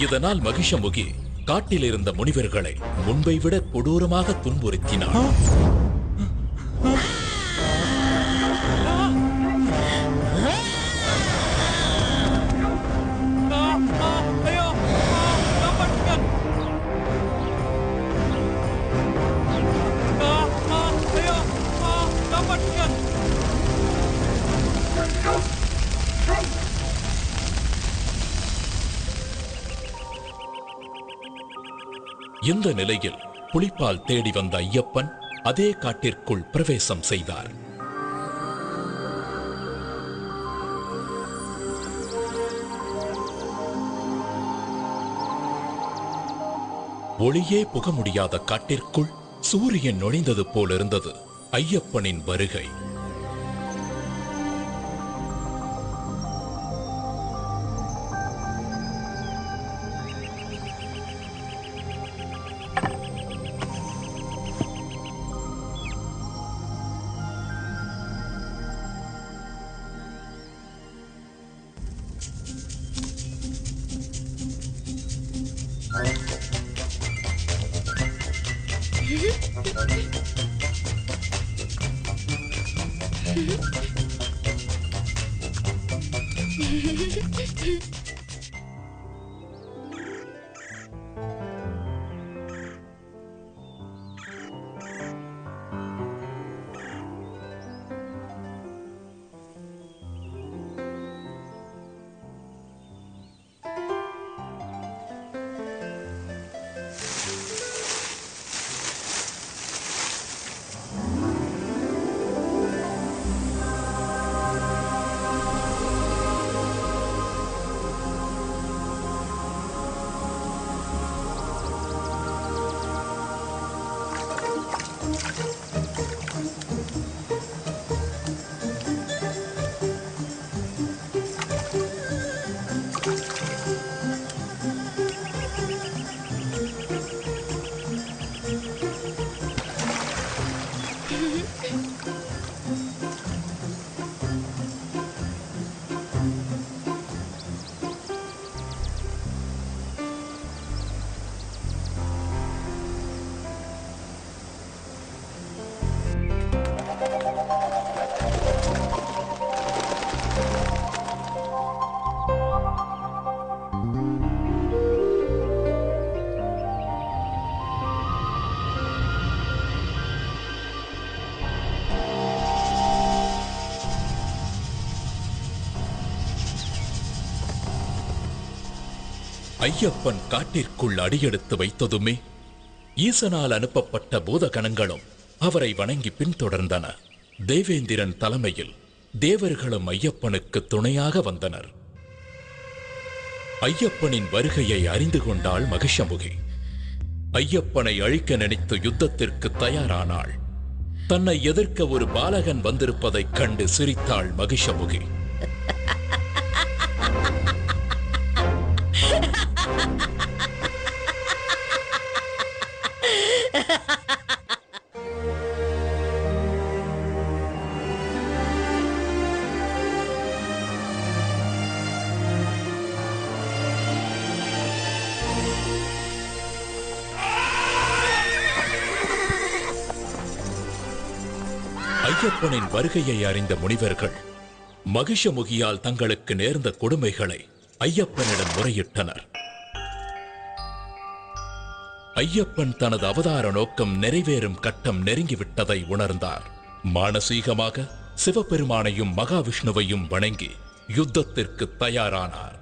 இதனால் மகிஷமுகி காட்டில் இருந்த முனிவர்களை முன்பை விட கொடூரமாக துன்புறுத்தினாள். இந்த நிலையில் புலிப்பால் தேடி வந்த ஐயப்பன் அதே காட்டிற்குள் பிரவேசம் செய்தார். ஒளியே புக முடியாத காட்டிற்குள் சூரியன் நுழைந்தது போல் இருந்தது ஐயப்பனின் வருகை. ஐயப்பன் காட்டிற்குள் அடியெடுத்து வைத்ததுமே ஈசனால் அனுப்பப்பட்ட பூதகணங்களும் அவரை வணங்கி பின்தொடர்ந்தன. தேவேந்திரன் தலைமையில் தேவர்களும் ஐயப்பனுக்கு துணையாக வந்தனர். ஐயப்பனின் வருகையை அறிந்து கொண்டாள் மகிஷமுகி. ஐயப்பனை அழிக்க நினைத்து யுத்தத்திற்கு தயாரானாள். தன்னை எதிர்க்க ஒரு பாலகன் வந்திருப்பதைக் கண்டு சிரித்தாள் மகிஷமுகி. ஐயப்பனின் வருகையை அறிந்த முனிவர்கள் மகிஷமுகியால் தங்களுக்கு நேர்ந்த கொடுமைகளை ஐயப்பனிடம் முறையிட்டனர். ஐயப்பன் தனது அவதார நோக்கம் நிறைவேறும் கட்டம் நெருங்கிவிட்டதை உணர்ந்தார். மானசீகமாக சிவபெருமானையும் மகாவிஷ்ணுவையும் வணங்கி யுத்தத்திற்கு தயாரானார்.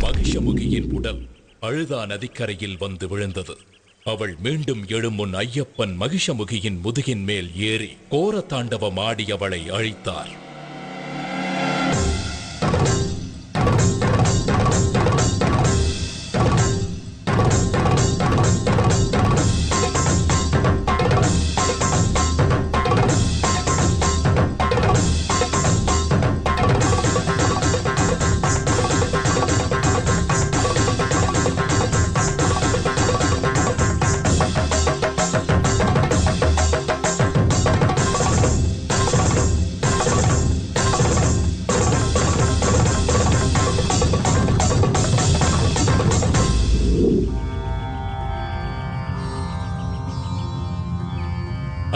மகிஷமுகியின் உடல் அழுதா நதிக்கரையில் வந்து விழுந்தது. அவள் மீண்டும் எழும் முன் ஐயப்பன் மகிஷமுகியின் முதுகின் மேல் ஏறி கோர தாண்டவமாடி அவளை அழித்தார்.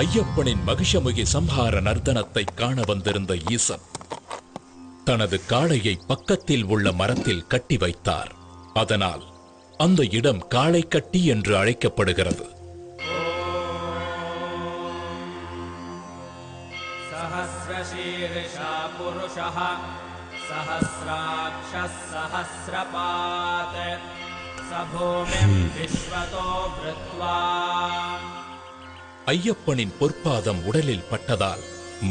ஐயப்பனின் மகிஷமுகி சம்ஹார நர்த்தனத்தை காண வந்திருந்த ஈசன் தனது காளையை பக்கத்தில் உள்ள மரத்தில் கட்டி வைத்தார். அதனால் அந்த இடம் காளை கட்டி என்று அழைக்கப்படுகிறது. சஹஸ்ரசீர்ஷா புருஷः சஹஸ்ராக்ஷஸ் சஹஸ்ரபாத் சபூமிம் விஸ்வதோ வ்ருத்வா. ஐயப்பனின் பொற்பாதம் உடலில் பட்டதால்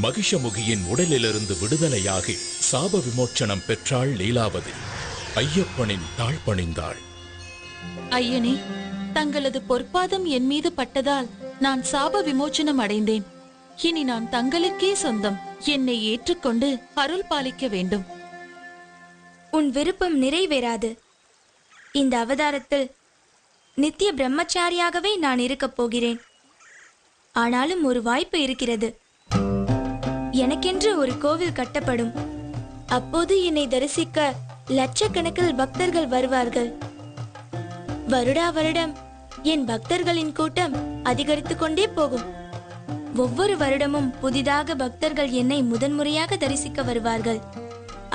மகிஷமுகியின் உடலிலிருந்து விடுதலையாகி சாப விமோச்சனம் பெற்றாள் லீலாவதி. ஐயப்பனின் தாழ் பணிந்தாள். ஐயனே, தங்களது பொற்பாதம் என் மீது பட்டதால் நான் சாப விமோச்சனம் அடைந்தேன். இனி நான் தங்களுக்கே சொந்தம். என்னை ஏற்றுக்கொண்டு அருள் பாலிக்க வேண்டும். உன் விருப்பம் நிறைவேறாது. இந்த அவதாரத்தில் நித்திய பிரம்மச்சாரியாகவே நான் இருக்கப் போகிறேன். ஆனாலும் ஒரு வாய்ப்பு இருக்கிறது. எனக்கென்று ஒரு கோவில் கட்டப்படும். அப்போது என்னை தரிசிக்க லட்சக்கணக்கில் பக்தர்கள் வருவார்கள். வருடா வருடம் என் பக்தர்களின் கூட்டம் அதிகரித்துக் கொண்டே போகும். ஒவ்வொரு வருடமும் புதிதாக பக்தர்கள் என்னை முதன்முறையாக தரிசிக்க வருவார்கள்.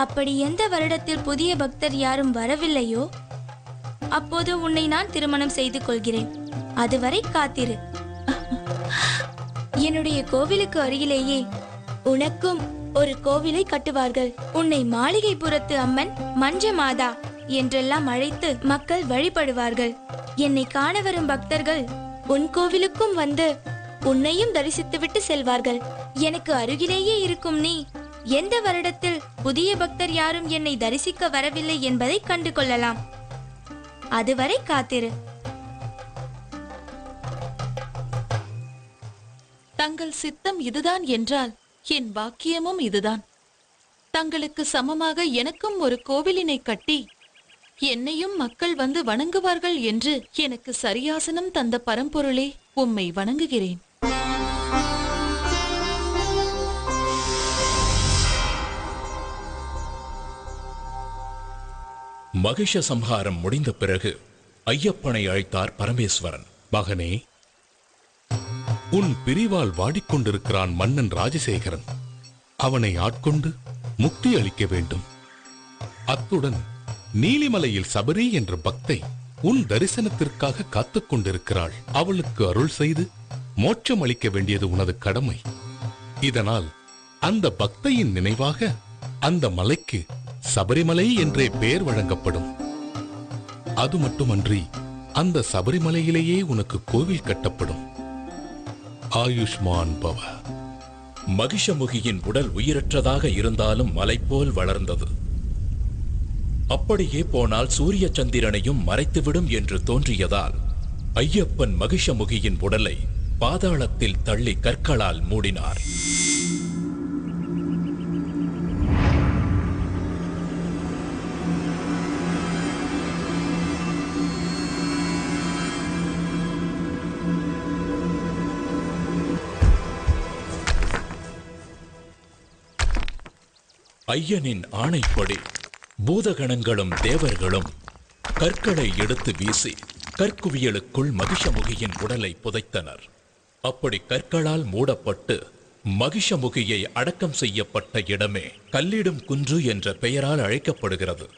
அப்படி எந்த வருடத்தில் புதிய பக்தர் யாரும் வரவில்லையோ அப்போது உன்னை நான் திருமணம் செய்து கொள்கிறேன். அதுவரை காத்திரு. என்னுடைய கோவிலுக்கு அருகிலேயே உனக்கும் ஒரு கோவிலை கட்டுவார்கள். உன்னை மாளிகைபுரத்து அம்மன் மஞ்ச மாதா என்றெல்லாம் அழைத்து மக்கள் வழிபடுவார்கள். என்னை காண வரும் பக்தர்கள் உன் கோவிலுக்கும் வந்து உன்னையும் தரிசித்துவிட்டு செல்வார்கள். எனக்கு அருகிலேயே இருக்கும் நீ எந்த வருடத்தில் புதிய பக்தர் யாரும் என்னை தரிசிக்க வரவில்லை என்பதை கண்டு கொள்ளலாம். அதுவரை காத்திரு. தங்கள் சித்தம் இதுதான் என்றால் என் பாக்கியமும் இதுதான். தங்களுக்கு சமமாக எனக்கும் ஒரு கோவிலினை கட்டி என்னையும் மக்கள் வந்து வணங்குவார்கள் என்று எனக்கு சரியாசனம் தந்த பரம்பொருளே, உம்மை வணங்குகிறேன். மகிஷ சம்ஹாரம் முடிந்த பிறகு ஐயப்பனை அழைத்தார் பரமேஸ்வரன். மகனே, உன் பிரிவால் வாடிக்கொண்டிருக்கிறான் மன்னன் ராஜசேகரன். அவனை ஆட்கொண்டு முக்தி அளிக்க வேண்டும். அத்துடன் நீலிமலையில் சபரி என்ற பக்தை உன் தரிசனத்திற்காக காத்துக் கொண்டிருக்கிறாள். அவளுக்கு அருள் செய்து மோட்சம் அளிக்க வேண்டியது உனது கடமை. இதனால் அந்த பக்தையின் நினைவாக அந்த மலைக்கு சபரிமலை என்றே பெயர் வழங்கப்படும். அது மட்டுமன்றி அந்த சபரிமலையிலேயே உனக்கு கோவில் கட்டப்படும். ஆயுஷ்மான் பவ. மகிஷமுகியின் உடல் உயிரற்றதாக இருந்தாலும் மலை போல் வளர்ந்தது. அப்படியே போனால் சூரிய சந்திரனையும் மறைத்துவிடும் என்று தோன்றியதால் ஐயப்பன் மகிஷமுகியின் உடலை பாதாளத்தில் தள்ளி கற்களால் மூடினார். ஐயனின் ஆணைப்படி பூதகணங்களும் தேவர்களும் கற்களை எடுத்து வீசி கற்குவியலுக்குள் மகிஷமுகியின் உடலை புதைத்தனர். அப்படி கற்களால் மூடப்பட்டு மகிஷமுகியை அடக்கம் செய்யப்பட்ட இடமே கல்லிடும் குன்று என்ற பெயரால் அழைக்கப்படுகிறது.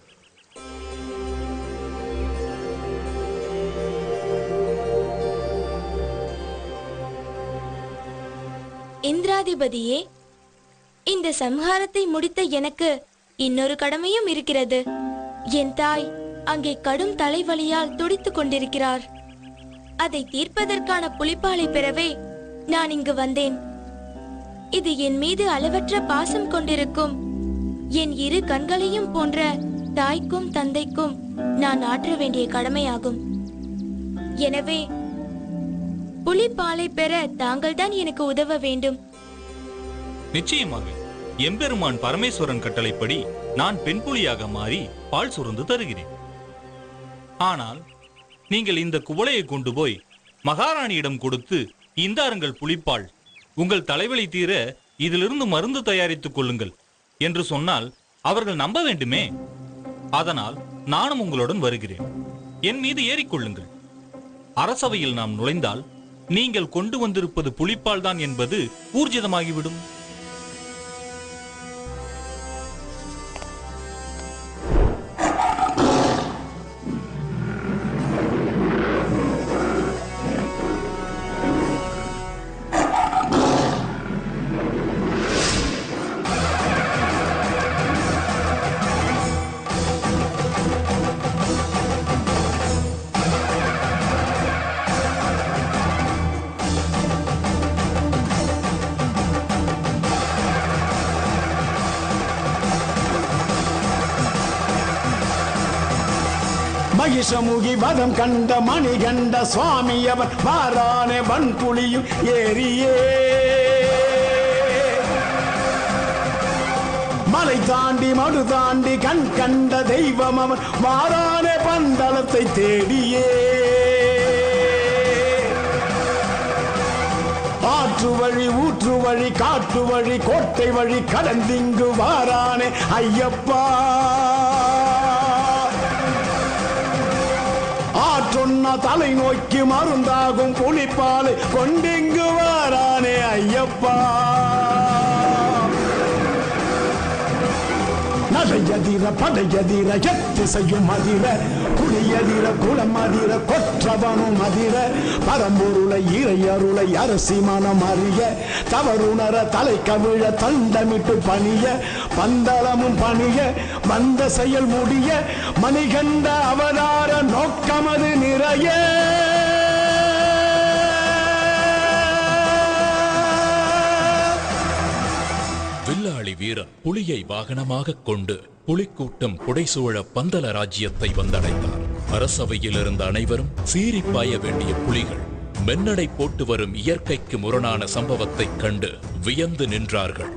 இந்திராதிபதியே, இந்த சம்ஹாரத்தை முடித்த எனக்கு இன்னொரு கடமையும் இருக்கிறது. என் தாய் அங்கே கடும் தலைவலியால் துடித்துக் கொண்டிருக்கிறார். அதை தீர்ப்பதற்கான புலிப்பாலை பெறவே நான் இங்கு வந்தேன். இது என் மீது அளவற்ற பாசம் கொண்டிருக்கும் என் இரு கண்களையும் போன்ற தாய்க்கும் தந்தைக்கும் நான் ஆற்ற வேண்டிய கடமையாகும். எனவே புலிப்பாலை பெற தாங்கள்தான் எனக்கு உதவ வேண்டும். நிச்சயமாக எம்பெருமான் பரமேஸ்வரன் கட்டளைப்படி நான் பெண் புலியாக மாறி பால் சுரந்து தருகிறேன். ஆனால் நீங்கள் இந்த குவளையை கொண்டு போய் மகாராணியிடம் கொடுத்து, இந்தாருங்கள் புலிப்பால், உங்கள் தலைவலி தீர இதிலிருந்து மருந்து தயாரித்துக் கொள்ளுங்கள் என்று சொன்னால் அவர்கள் நம்ப வேண்டுமே. அதனால் நானும் உங்களுடன் வருகிறேன். என் மீது ஏறிக்கொள்ளுங்கள். அரசவையில் நாம் நுழைந்தால் நீங்கள் கொண்டு வந்திருப்பது புலிப்பால் தான் என்பது ஊர்ஜிதமாகிவிடும். மகிஷமுகி வதம் கண்ட மணிகண்ட சுவாமி அவர் வாரானே வன்புலியும் ஏறியே மலை தாண்டி மடு தாண்டி கண் கண்ட தெய்வம் அவர் வாரானே பந்தளத்தை தேடியே ஆற்று வழி ஊற்று வழி காட்டு வழி கோட்டை வழி கடந்திங்கு வாரானே ஐயப்பா. ஆற்றொன்ன தலை நோக்கி மருந்தாகும் புலிப்பாலை கொண்டிங்கு வாரானே ஐயப்பா. நடையதிர படையதிர எத்திசையும் அதிர குடியதிர குளம் அதிர கொற்றவனும் அதிர பரம்பொருளை இறை அருளை அரசி மனம் அறிய தவறுணர தலை கவிழ தண்டமிட்டு பணிய பந்தளமும் பணிய வந்த செயல் முடிய மணிகண்ட அவதார நோக்கமது நிறைய. வில்லாளி வீரன் புலியை வாகனமாக கொண்டு புலிக்கூட்டம் புடைசூழ பந்தல ராஜ்யத்தை வந்தடைந்தார். அரசவையில் இருந்த அனைவரும் சீறி பாய வேண்டிய புலிகள் மென்னடை போட்டு வரும் இயற்கைக்கு முரணான சம்பவத்தைக் கண்டு வியந்து நின்றார்கள்.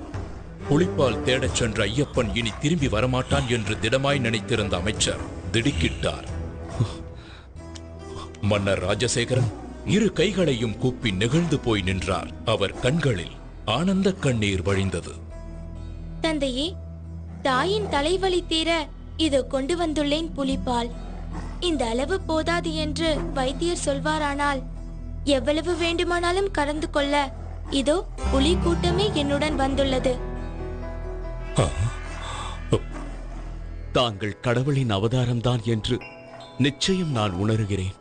புலிப்பால் தேடச் சென்ற ஐயப்பன் இனி திரும்பி வரமாட்டான் என்று திடமாய் நினைத்திருந்த அமைச்சர் திடுக்கிட்டார். மன்னர் ராஜசேகரன் இரு கைகளையும் கூப்பி நெகிழ்ந்து போய் நின்றார். அவர் கண்களில் ஆனந்த கண்ணீர் வழிந்தது. தந்தையே, தாயின் தலைவலி தீர இதோ கொண்டு வந்துள்ளேன் புலிப்பால். இந்த அளவு போதாது என்று வைத்தியர் சொல்வாரானால் எவ்வளவு வேண்டுமானாலும் கலந்து கொள்ள இதோ புலி கூட்டமே என்னுடன் வந்துள்ளது. தாங்கள் கடவுளின் அவதாரம்தான் என்று நிச்சயம் நான் உணர்கிறேன்.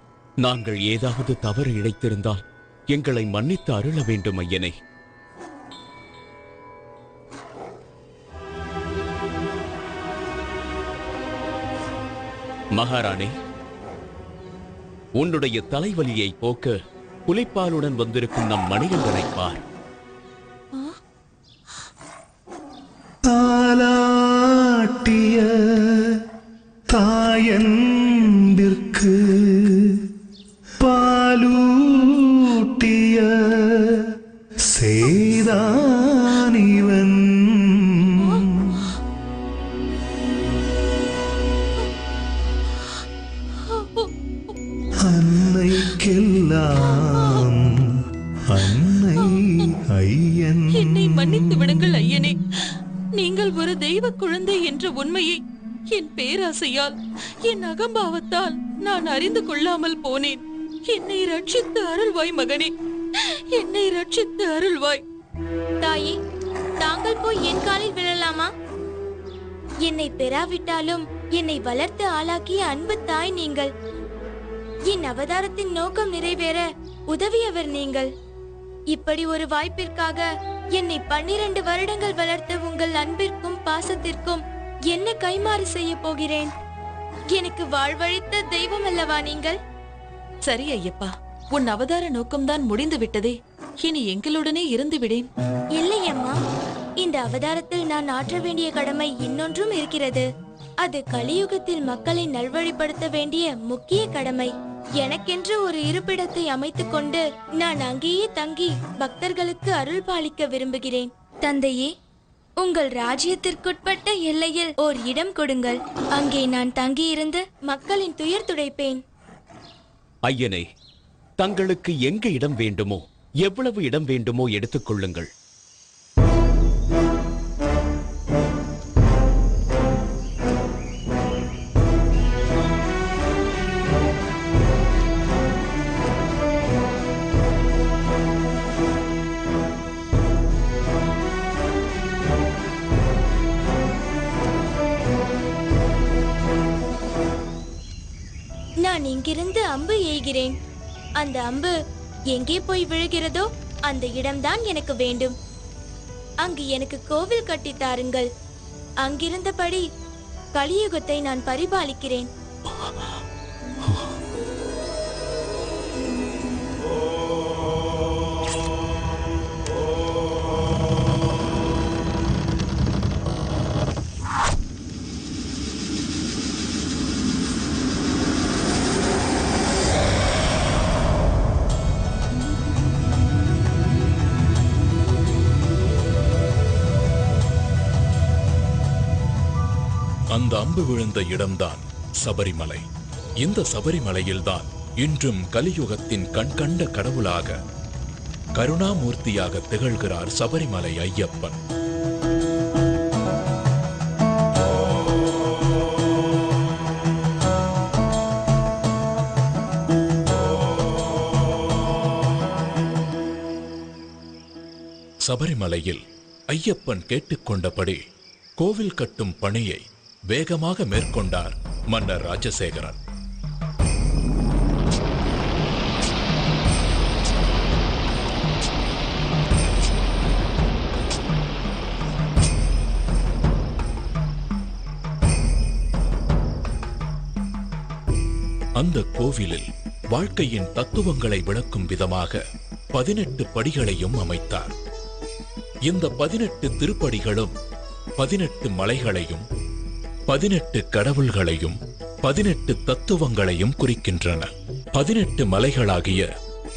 நாங்கள் ஏதாவது தவறு இழைத்திருந்தால் எங்களை மன்னித்து அருள வேண்டும் ஐயனே. மகாராணி, உன்னுடைய தலைவலியை போக்க புலிப்பாலுடன் வந்திருக்கும் நம் மணிகண்டனை பார். தாலாட்டிய தாயன்பிற்கு பாலூட்டிய செய்தானிவன் அன்னைக்கெல்லாம் அன்னை ஐயன். என்னை மன்னித்து விடுங்கள் ஐயனே. நீங்கள் ஒரு தெய்வ குழந்தை என்ற உண்மையை என் பேராசையால், என் அகம்பாவத்தால் நான் அறிந்து கொள்ளாமல் போனேன். என்னை ரட்சித்து அருள்வாய் மகனே, என்னை ரட்சித்து அருள்வாய். தாயே, தாங்கள் போய் என் காலில் விழலாமா? என்னை பெறாவிட்டாலும் என்னை வளர்த்து ஆளாக்கிய அன்பு தாய் நீங்கள். என் அவதாரத்தின் நோக்கம் நிறைவேற உதவியவர் நீங்கள். இப்படி ஒரு வாய்ப்பிற்காக என்னை 12 வருடங்கள் வளர்த்த உங்கள் அன்பிற்கும் பாசத்திற்கும் என்ன கைமாறு செய்ய போகிறேன்? எனக்கு வாழ்வழித்த தெய்வம் அல்லவா நீங்கள்? சரி ஐயப்பா, உன் அவதார நோக்கம்தான் முடிந்து விட்டதே. இனி எங்களுடனே இருந்து விடேன். இல்லை அம்மா, இந்த அவதாரத்தில் நான் ஆற்ற வேண்டிய கடமை இன்னொன்றும் இருக்கிறது. அது கலியுகத்தில் மக்களை நல்வழிப்படுத்த வேண்டிய முக்கிய கடமை. எனக்கென்று ஒரு இருப்பிடத்தை அமைத்துக் கொண்டு நான் அங்கேயே தங்கி பக்தர்களுக்கு அருள் பாலிக்க விரும்புகிறேன். தந்தையே, உங்கள் ராஜ்யத்திற்குட்பட்ட எல்லையில் ஓர் இடம் கொடுங்கள். அங்கே நான் தங்கியிருந்து மக்களின் துயர் துடைப்பேன். ஐயனே, தங்களுக்கு எங்க இடம் வேண்டுமோ, எவ்வளவு இடம் வேண்டுமோ எடுத்துக் கொள்ளுங்கள். நான் இங்கிருந்து அம்பு எய்கிறேன். அந்த அம்பு எங்கே போய் விழுகிறதோ அந்த இடம்தான் எனக்கு வேண்டும். அங்கு எனக்கு கோவில் கட்டி தாருங்கள். அங்கிருந்தபடி கலியுகத்தை நான் பரிபாலிக்கிறேன். அந்த அம்பு விழுந்த இடம்தான் சபரிமலை. இந்த சபரிமலையில்தான் இன்றும் கலியுகத்தின் கண்கண்ட கடவுளாக, கருணாமூர்த்தியாக திகழ்கிறார் சபரிமலை ஐயப்பன். சபரிமலையில் ஐயப்பன் கேட்டுக்கொண்டபடி கோவில் கட்டும் பணியை வேகமாக மேற்கொண்டார் மன்னர் ராஜசேகரன். அந்த கோவிலில் வாழ்க்கையின் தத்துவங்களை விளக்கும் விதமாக 18 படிகளையும் அமைத்தார். இந்த 18 திருப்படிகளும் 18 மலைகளையும் 18 கடவுள்களையும் 18 தத்துவங்களையும் குறிக்கின்றன. 18 மலைகளாகிய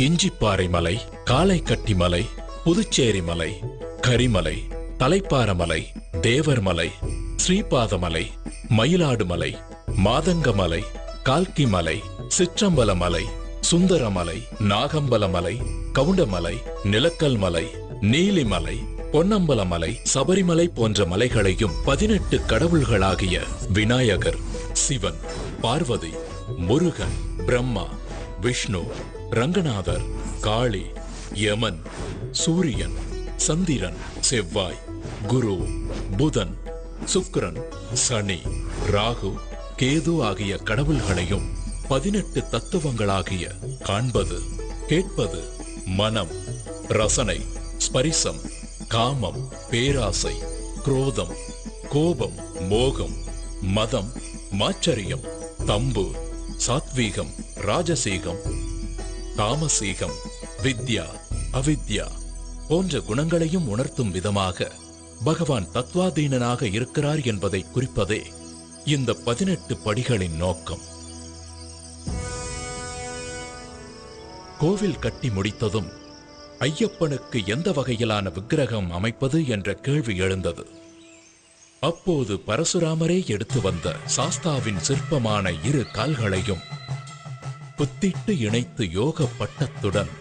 இஞ்சிப்பாறை மலை, காளைக்கட்டி மலை, புதுச்சேரி மலை, கரிமலை, தலைப்பாரமலை, தேவர்மலை, ஸ்ரீபாதமலை, மயிலாடுமலை, மாதங்கமலை, கால்கிமலை, சிற்றம்பலமலை, சுந்தரமலை, நாகம்பலமலை, கவுண்டமலை, நிலக்கல் மலை, நீலிமலை, பொன்னம்பலமலை, சபரிமலை போன்ற மலைகளையும் 18 கடவுள்களாகிய விநாயகர், சிவன், பார்வதி, முருகன், பிரம்மா, விஷ்ணு, ரங்கநாதர், காளி, யமன், சூரியன், சந்திரன், செவ்வாய், குரு, புதன், சுக்கிரன், சனி, ராகு, கேது ஆகிய கடவுள்களையும் 18 தத்துவங்களாகிய காண்பது, கேட்பது, மனம், ரசனை, ஸ்பரிசம், காமம், பேராசை, குரோதம், கோபம், மோகம், மதம், மாச்சரியம், தம்பு, சாத்வீகம், ராஜசீகம், தாமசீகம், வித்யா, அவித்யா போன்ற குணங்களையும் உணர்த்தும் விதமாக பகவான் தத்வாதீனனாக இருக்கிறார் என்பதை குறிப்பதே இந்த 18 படிகளின் நோக்கம். கோவில் கட்டி முடித்ததும் ஐயப்பனுக்கு எந்த வகையிலான விக்கிரகம் அமைப்பது என்ற கேள்வி எழுந்தது. அப்போது பரசுராமரே எடுத்து வந்த சாஸ்தாவின் சிற்பமான 2 கால்களையும் புத்திட்டு இணைத்து யோக பட்டத்துடன்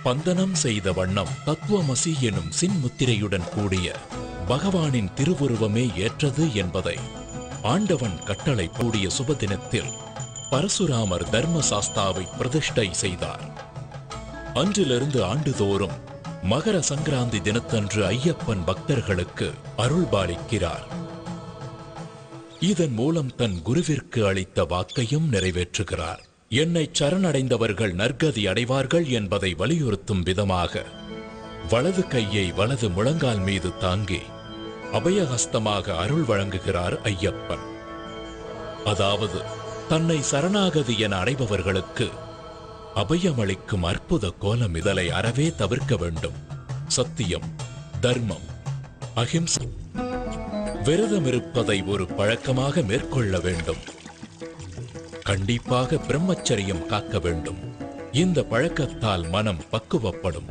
பந்தனம் செய்த வண்ணம் தத்துவமசி எனும் சின்முத்திரையுடன் கூடிய பகவானின் திருவுருவமே ஏற்றது என்பதை ஆண்டவன் கட்டளை கூடிய சுபதினத்தில் பரசுராமர் தர்ம சாஸ்தாவை பிரதிஷ்டை செய்தார். அன்றிலிருந்து ஆண்டுதோறும் மகர சங்கராந்தி தினத்தன்று ஐயப்பன் பக்தர்களுக்கு அருள்பாலிக்கிறார். இதன் மூலம் தன் குருவிற்கு அளித்த வாக்கையும் நிறைவேற்றுகிறார். என்னை சரணடைந்தவர்கள் நற்கதி அடைவார்கள் என்பதை வலியுறுத்தும் விதமாக வலது கையை வலது முழங்கால் மீது தாங்கி அபயஹஸ்தமாக அருள் வழங்குகிறார் ஐயப்பன். அதாவது தன்னை சரணாகதி என அடைபவர்களுக்கு அபயமளிக்கும் அற்புத கோலம். இதனை அறவே தவிர்க்க வேண்டும். சத்தியம், தர்மம், அஹிம்சை, விரதமிருப்பதை ஒரு பழக்கமாக மேற்கொள்ள வேண்டும். கண்டிப்பாக பிரம்மச்சரியம் காக்க வேண்டும். இந்த பழக்கத்தால் மனம் பக்குவப்படும்.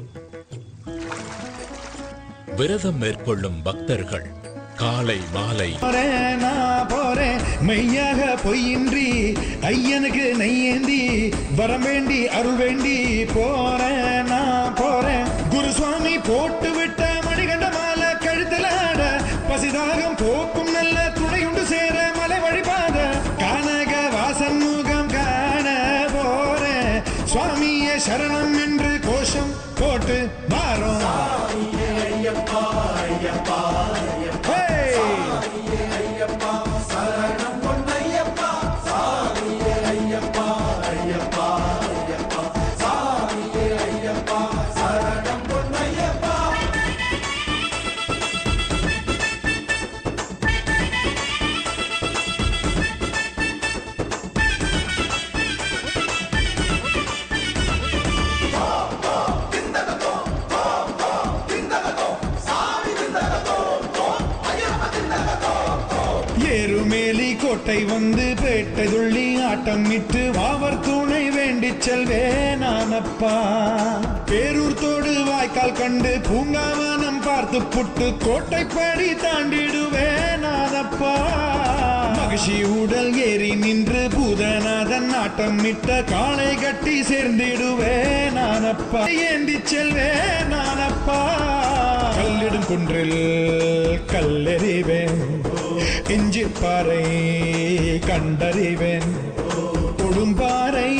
விரதம் மேற்கொள்ளும் பக்தர்கள் காலை மாலை போறேன் மெய்யாக பொய்யின்றி ஐயனுக்கு நெய்யேந்தி வரம் வேண்டி அருள் வேண்டி போறேன் நான் போறேன். குருசுவாமி போட்டு விட்ட மணிகண்ட மாலை கழுத்தில் ஆட பசிதாகம் போக்கும் நல்ல துணையுண்டு சேர மலை வழிபாத கானக வாசன் முகம் காண போறேன். சுவாமியே சரணம் என்று கோஷம் போட்டு மாறும். ஏறுமேலி கோட்டை வந்து பேட்டை துள்ளி ஆட்டம் இட்டு வாவர் துணை வேண்டி செல்வேனானப்பா. பேரூர் தோடு வாய்க்கால் கண்டு பூங்காவனம் பார்த்து புட்டு கோட்டைப்படி தாண்டிடுவேனானப்பா. மகிழ்ச்சி உடல் ஏறி நின்று பூதநாதன் ஆட்டம் இட்ட காளை கட்டி சேர்ந்திடுவேனானப்பா. ஏந்தி செல்வேனானப்பா. கல்லிடும் குன்றில் கல்லெறிவேன், இஞ்சிப்பாறை கண்டறிவேன், கொடும்பாறை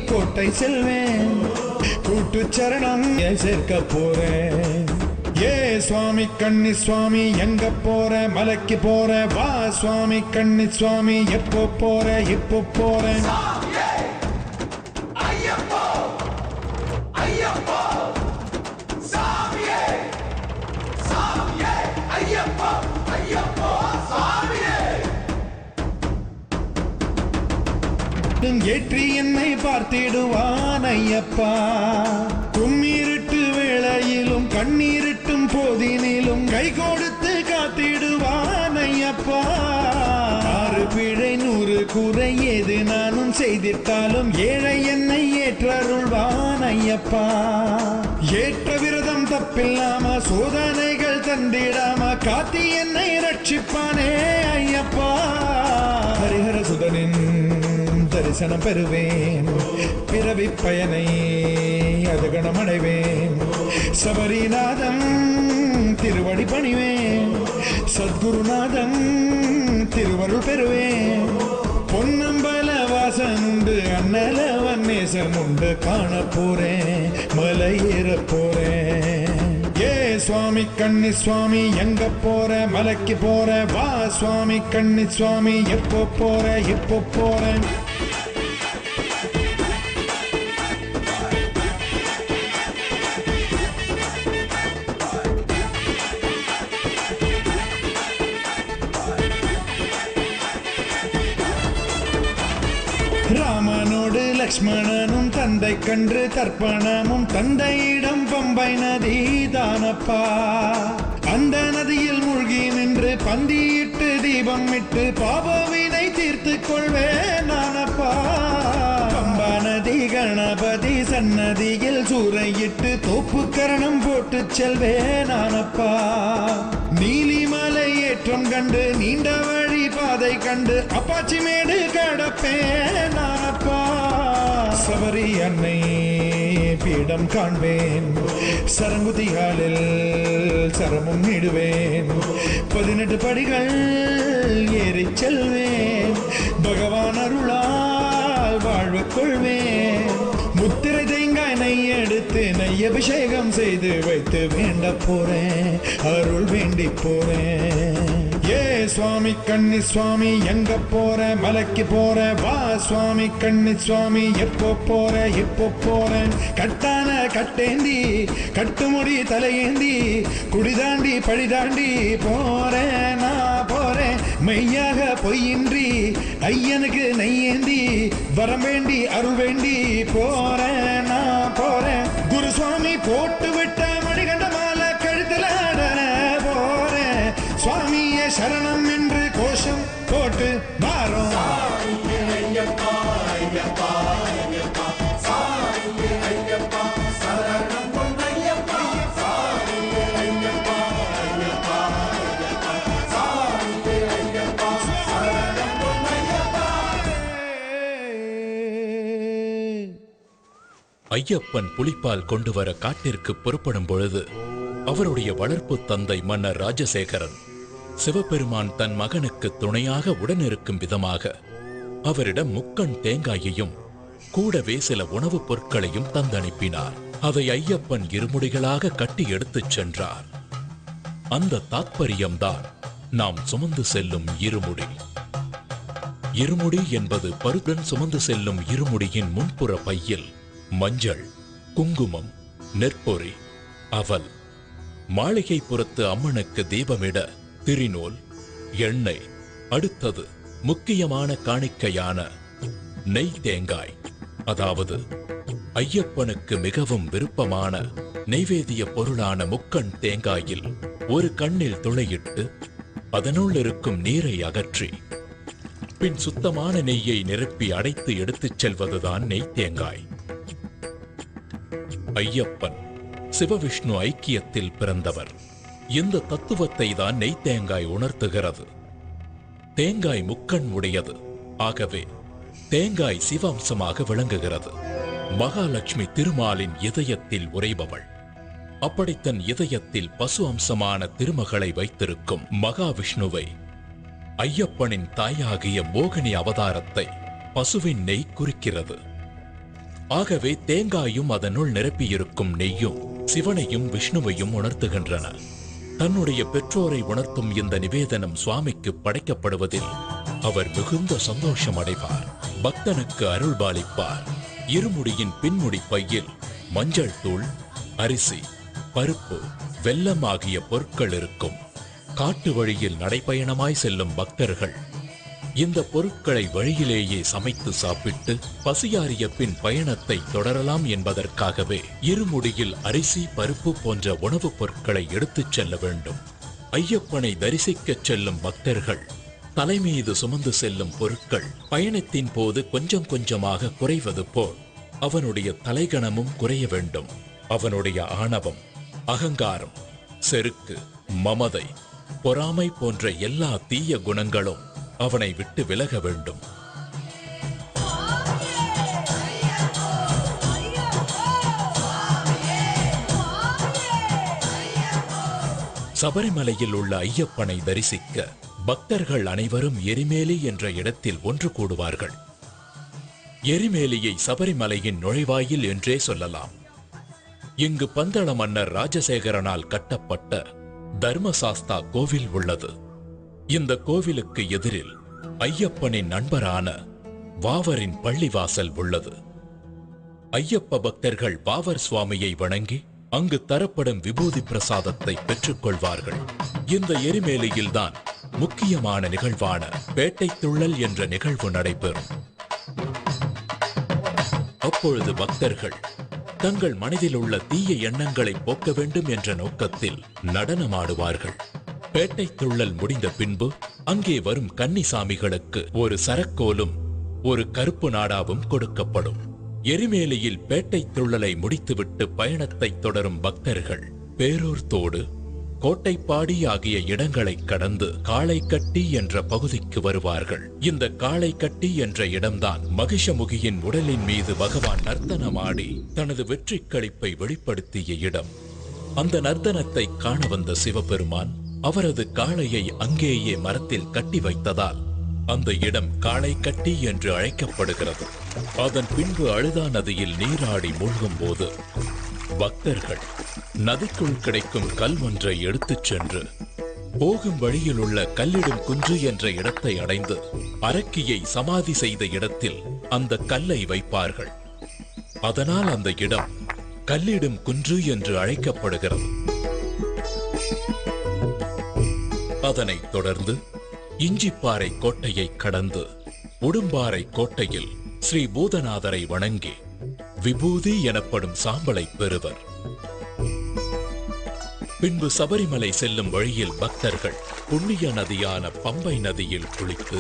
கோட்டை செல்வேன், கூட்டு சரணம் சேர்க்க போறேன். ஏ சுவாமி கண்ணி சுவாமி எங்க போற? மலைக்கு போற வா சுவாமி கண்ணி சுவாமி. எப்போ போற? இப்போ போறேன். ஏற்றி என்னை பார்த்திடுவான் ஐயப்பா. கும்மிருட்டு வேளையிலும் கண்ணீரிட்டும் போதினிலும் கை கொடுத்து காத்திடுவான் ஐயப்பா. 6 பிழை 100 குறை ஏது நானும் செய்திட்டாலும் ஏழை என்னை ஏற்றருள்வான் ஐயப்பா. ஏற்ற விரதம் தப்பில்லாம சோதனைகள் தந்திடாம காத்தி என்னை ரட்சிப்பானே ஐயப்பா. ஹரிஹர சுதனின் தரிசனம் பெறுவேன், பிறவி பயனை அதுகணம் அடைவேன். சபரிநாதன் திருவடி பணிவேன், சத்குருநாதன் திருவருள் பெறுவேன். பொன்னம்பல வாசனுண்டு அண்ணலவன் நேசமுண்டு காண போறேன் மலை ஏற போறேன். ஏ சுவாமி கண்ணி சுவாமி எங்க போற மலைக்கு போற வா சுவாமி கண்ணி சுவாமி எப்போ போற எப்போ போறேன். ராமனோடு லக்ஷ்மணனும் தந்தை கன்று தர்ப்பணமும் தந்தையிடம் பம்பை நதி தானப்பா. அந்த நதியில் மூழ்கி நின்று பந்தியிட்டு தீபம் இட்டு பாபவினை தீர்த்து கொள்வேன் நானப்பா. பம்பா நதி கணபதி சன்னதியில் சூறையிட்டு தோப்பு கரணம் போட்டு செல்வேன் நானப்பா. நீலிமலை ஏற்றம் கண்டு நீண்ட வழி பாதை கண்டு அப்பாச்சி மேடு கடப்பேன் நானப்பா. சபரி அன்னை பீடம் காண்பேன் சரங்குதிகாலில் சரமும் இடுவேன். 18 படிகள் ஏறி செல்வேன் பகவான் அருளால் வாழ்வு கொள்வேன். முத்திரை தேங்காய் நெய் எடுத்து நெய் அபிஷேகம் செய்து வைத்து வேண்ட போறேன் அருள் வேண்டி போறேன். ஏ சுவாமி கண்ணி சுவாமி எங்க போற மலைக்கு போற வா சுவாமி கண்ணி சுவாமி எப்போ போற எப்போ போறேன். கட்டான கட்டேந்தி கட்டுமுடி தலையேந்தி குடிதாண்டி பழிதாண்டி போறேன் நான் போறேன். மெய்யாக பொய்யின்றி ஐயனுக்கு நெய்யேந்தி வரம் வேண்டி அருள் வேண்டி போறேன் நான் போறேன். குருசுவாமி போட்டு விட்ட மணிகண்ட மாலை கழுத்துல போறேன். சுவாமியே சரணம் என்று கோஷம் போட்டு வாரோம். ஐயப்பன் புலிப்பால் கொண்டு வர காட்டிற்கு புறப்படும் பொழுது அவருடைய வளர்ப்பு தந்தை மன்னர் ராஜசேகரன் சிவபெருமான் தன் மகனுக்கு துணையாக உடனிருக்கும் விதமாக அவரிடம் முக்கண் தேங்காயையும் கூடவே சில உணவுப் பொருட்களையும் தந்தனுப்பினார். அதை ஐயப்பன் இருமுடிகளாக கட்டி எடுத்துச் சென்றார். அந்த தாத்பரியம்தான் நாம் சுமந்து செல்லும் இருமுடி. இருமுடி என்பது பருடன் சுமந்து செல்லும் இருமுடியின் முன்புற பையில் மஞ்சள், குங்குமம், நெற்பொறி, அவல், மாளிகை புறத்து அம்மனுக்கு தீபமிட திரிநூல், எண்ணெய், அடுத்தது முக்கியமான காணிக்கையான நெய் தேங்காய், அதாவது ஐயப்பனுக்கு மிகவும் விருப்பமான நெய்வேதிய பொருளான முக்கண் தேங்காயில் ஒரு கண்ணில் துளையிட்டு அதனுள் இருக்கும் நீரை அகற்றி பின் சுத்தமான நெய்யை நிரப்பி அடைத்து எடுத்துச் செல்வதுதான் நெய் தேங்காய். ஐயப்பன் சிவவிஷ்ணு ஐக்கியத்தில் பிறந்தவர். இந்த தத்துவத்தை தான் நெய் தேங்காய் உணர்த்துகிறது. தேங்காய் முக்கண் உடையது, ஆகவே தேங்காய் சிவாம்சமாக விளங்குகிறது. மகாலட்சுமி திருமாலின் இதயத்தில் உறைபவள். அப்படி தன் இதயத்தில் பசு அம்சமான திருமகளை வைத்திருக்கும் மகாவிஷ்ணுவை ஐயப்பனின் தாயாகிய மோகினி அவதாரத்தை பசுவின் நெய் குறிக்கிறது. ஆகவே தேங்காயும் அதனுள் நிரப்பியிருக்கும் நெய்யும் சிவனையும் விஷ்ணுவையும் உணர்த்துகின்றன. தன்னுடைய பெற்றோரை உணர்த்தும் இந்த நிவேதனம் சுவாமிக்கு படைக்கப்படுவதில் அவர் மிகுந்த சந்தோஷம் அடைவார். பக்தனுக்கு அருள்பாலிப்பார். இருமுடியின் பின்முடி பையில் மஞ்சள் தூள், அரிசி, பருப்பு, வெல்லம் ஆகிய பொருட்கள் இருக்கும். காட்டு வழியில் நடைபயணமாய் செல்லும் பக்தர்கள் இந்த பொருட்களை வழியிலேயே சமைத்து சாப்பிட்டு பசியாறிய பின் பயணத்தை தொடரலாம் என்பதற்காகவே இருமுடியில் அரிசி, பருப்பு போன்ற உணவுப் பொருட்களை எடுத்துச் செல்ல வேண்டும். ஐயப்பனை தரிசிக்கச் செல்லும் பக்தர்கள் தலைமீது சுமந்து செல்லும் பொருட்கள் பயணத்தின் போது கொஞ்சம் கொஞ்சமாக குறைவது போல் அவனுடைய தலைகணமும் குறைய வேண்டும். அவனுடைய ஆணவம், அகங்காரம், செருக்கு, மமதை, பொறாமை போன்ற எல்லா தீய குணங்களும் அவனை விட்டு விலக வேண்டும். சபரிமலையில் உள்ள ஐயப்பனை தரிசிக்க பக்தர்கள் அனைவரும் எரிமேலி என்ற இடத்தில் ஒன்று கூடுவார்கள். எரிமேலியை சபரிமலையின் நுழைவாயில் என்றே சொல்லலாம். இங்கு பந்தள மன்னர் ராஜசேகரனால் கட்டப்பட்ட தர்மசாஸ்தா கோவில் உள்ளது. இந்த கோவிலுக்கு எதிரில் ஐயப்பனின் நண்பரான வாவரின் பள்ளிவாசல் உள்ளது. ஐயப்ப பக்தர்கள் வாவர் சுவாமியை வணங்கி அங்கு தரப்படும் விபூதி பிரசாதத்தை பெற்றுக் கொள்வார்கள். இந்த எரிமேலியில்தான் முக்கியமான நிகழ்வான பேட்டை துள்ளல் என்ற நிகழ்வு நடைபெறும். அப்பொழுது பக்தர்கள் தங்கள் மனதில் உள்ள தீய எண்ணங்களை போக்க வேண்டும் என்ற நோக்கத்தில் நடனமாடுவார்கள். பேட்டை துள்ளல் முடிந்த பின்பு அங்கே வரும் கன்னிசாமிகளுக்கு ஒரு சரக்கோலும் ஒரு கருப்பு நாடாவும் கொடுக்கப்படும். எரிமேலியில் பேட்டை துள்ளலை முடித்துவிட்டு பயணத்தை தொடரும் பக்தர்கள் பேரூர் தோடு, கோட்டைப்பாடி ஆகிய இடங்களை கடந்து காளைக்கட்டி என்ற பகுதிக்கு வருவார்கள். இந்த காளைக்கட்டி என்ற இடம்தான் மகிஷமுகியின் உடலின் மீது பகவான் நர்த்தனமாடி தனது வெற்றி களிப்பை வெளிப்படுத்திய இடம். அந்த நர்த்தனத்தை காண வந்த சிவபெருமான் அவரது காளையை அங்கேயே மரத்தில் கட்டி வைத்ததால் அந்த இடம் காளைக்கட்டி என்று அழைக்கப்படுகிறது. அதன் பின்பு அழுதா நதியில் நீராடி மூழ்கும் போது பக்தர்கள் நதிக்குள் கிடைக்கும் கல் ஒன்றை எடுத்துச் சென்று போகும் வழியில் உள்ள கல்லிடும் குன்று என்ற இடத்தை அடைந்து அரக்கியை சமாதி செய்த இடத்தில் அந்த கல்லை வைப்பார்கள். அதனால் அந்த இடம் கல்லிடும் குன்று என்று அழைக்கப்படுகிறது. அதனைத் தொடர்ந்து இஞ்சிப்பாறை கோட்டையை கடந்து உடும்பாறை கோட்டையில் ஸ்ரீ பூதநாதரை வணங்கி விபூதி எனப்படும் சாம்பலை பெறுவர். பின்பு சபரிமலை செல்லும் வழியில் பக்தர்கள் புண்ணிய நதியான பம்பை நதியில் குளித்து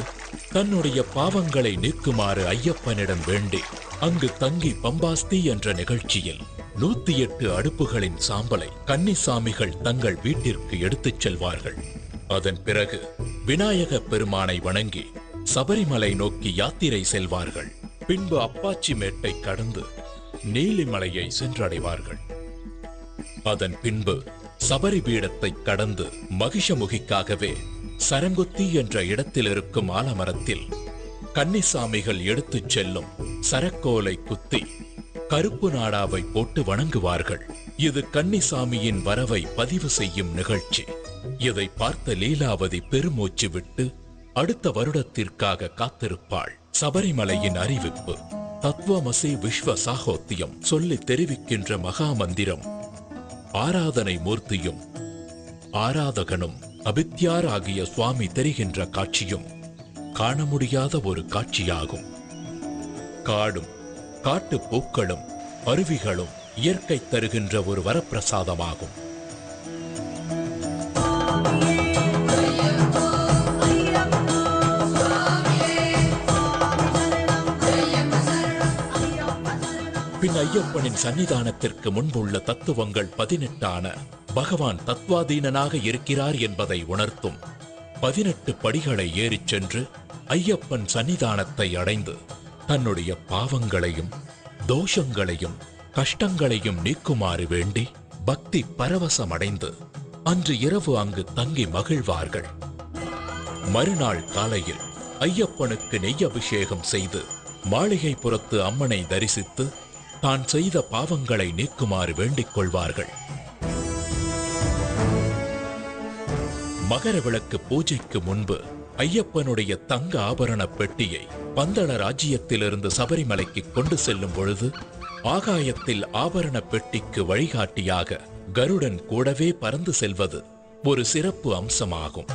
தன்னுடைய பாவங்களை நீக்குமாறு ஐயப்பனிடம் வேண்டி அங்கு தங்கி பம்பாஸ்தி என்ற நிகழ்ச்சியில் 108 அடுப்புகளின் சாம்பலை கன்னிசாமிகள் தங்கள் வீட்டிற்கு எடுத்துச் செல்வார்கள். அதன் பிறகு விநாயக பெருமானை வணங்கி சபரிமலை நோக்கி யாத்திரை செல்வார்கள். பின்பு அப்பாச்சி மேட்டை கடந்து நீலிமலையை சென்றடைவார்கள். அதன் பின்பு சபரி பீடத்தை கடந்து மகிஷமுகிக்காகவே சரங்குத்தி என்ற இடத்தில் இருக்கும் ஆலமரத்தில் கன்னிசாமிகள் எடுத்துச் செல்லும் சரக்கோலை குத்தி கருப்பு நாடாவை போட்டு வணங்குவார்கள். இது கன்னிசாமியின் வரவை பதிவு செய்யும் நிகழ்ச்சி. இதை பார்த்த லீலாவதி பெருமூச்சு விட்டு அடுத்த வருடத்திற்காக காத்திருப்பாள். சபரிமலையின் அறிவிப்பு தத்துவமசி விஸ்வ சாகோத்தியம் சொல்லி தெரிவிக்கின்ற மகா மந்திரம் ஆராதனை மூர்த்தியும் ஆராதகனும் அபித்யார் ஆகிய சுவாமி தெரிகின்ற காட்சியும் காண முடியாத ஒரு காட்சியாகும். காடும் காட்டு பூக்களும் அருவிகளும் இயற்கை தருகின்ற ஒரு வரப்பிரசாதமாகும். பின் ஐயப்பனின் சன்னிதானத்திற்கு முன்புள்ள தத்துவங்கள் 18 பகவான் தத்வாதீனனாக இருக்கிறார் என்பதை உணர்த்தும் 18 படிகளை ஏறிச் சென்று ஐயப்பன் சன்னிதானத்தை அடைந்து தன்னுடைய பாவங்களையும் தோஷங்களையும் கஷ்டங்களையும் நீக்குமாறு வேண்டி பக்தி பரவசமடைந்து அன்று இரவு அங்கு தங்கி மகிழ்வார்கள். மறுநாள் காலையில் ஐயப்பனுக்கு நெய் அபிஷேகம் செய்து மாளிகைப்புறத்து அம்மனை தரிசித்து தான் செய்த பாவங்களை நீக்குமாறு வேண்டிக் கொள்வார்கள். மகர விளக்கு பூஜைக்கு முன்பு ஐயப்பனுடைய தங்க ஆபரண பெட்டியை பந்தள ராஜ்யத்திலிருந்து சபரிமலைக்கு கொண்டு செல்லும் பொழுது ஆகாயத்தில் ஆபரண பெட்டிக்கு வழிகாட்டியாக கருடன் கூடவே பறந்து செல்வது ஒரு சிறப்பு அம்சமாகும்.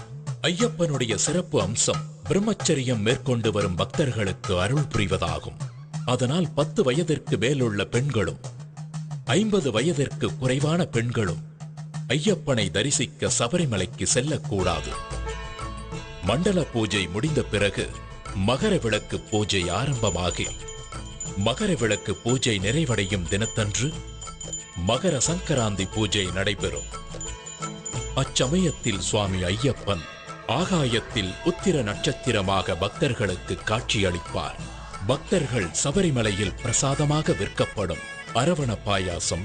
ஐயப்பனுடைய சிறப்பு அம்சம் பிரம்மச்சரியம் மேற்கொண்டு வரும் பக்தர்களுக்கு அருள் புரிவதாகும். அதனால் 10 வயதிற்கு மேலுள்ள பெண்களும் 50 வயதிற்கு குறைவான பெண்களும் ஐயப்பனை தரிசிக்க சபரிமலைக்கு செல்லக்கூடாது. மண்டல பூஜை முடிந்த பிறகு மகர விளக்கு பூஜை ஆரம்பமாகி மகர விளக்கு பூஜை நிறைவடையும் தினத்தன்று மகர சங்கராந்தி பூஜை நடைபெறும். அச்சமயத்தில் சுவாமி ஐயப்பன் ஆகாயத்தில் உத்திர நட்சத்திரமாக பக்தர்களுக்கு காட்சியளிப்பார். பக்தர்கள் சபரிமலையில் பிரசாதமாக விற்கப்படும் அரவண பாயாசம்,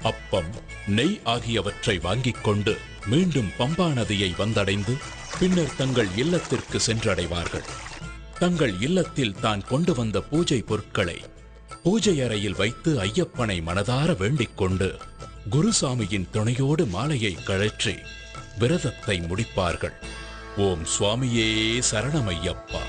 அப்பம், நெய் ஆகியவற்றை வாங்கிக் கொண்டு மீண்டும் பம்பா நதியை வந்தடைந்து பின்னர் தங்கள் இல்லத்திற்கு சென்றடைவார்கள். தங்கள் இல்லத்தில் தான் கொண்டு வந்த பூஜை பொருட்களை பூஜை அறையில் வைத்து ஐயப்பனை மனதார வேண்டிக் கொண்டு குருசாமியின் துணையோடு மாலையை கழற்றி விரதத்தை முடிப்பார்கள். ஓம் சுவாமியே சரணமையப்பா.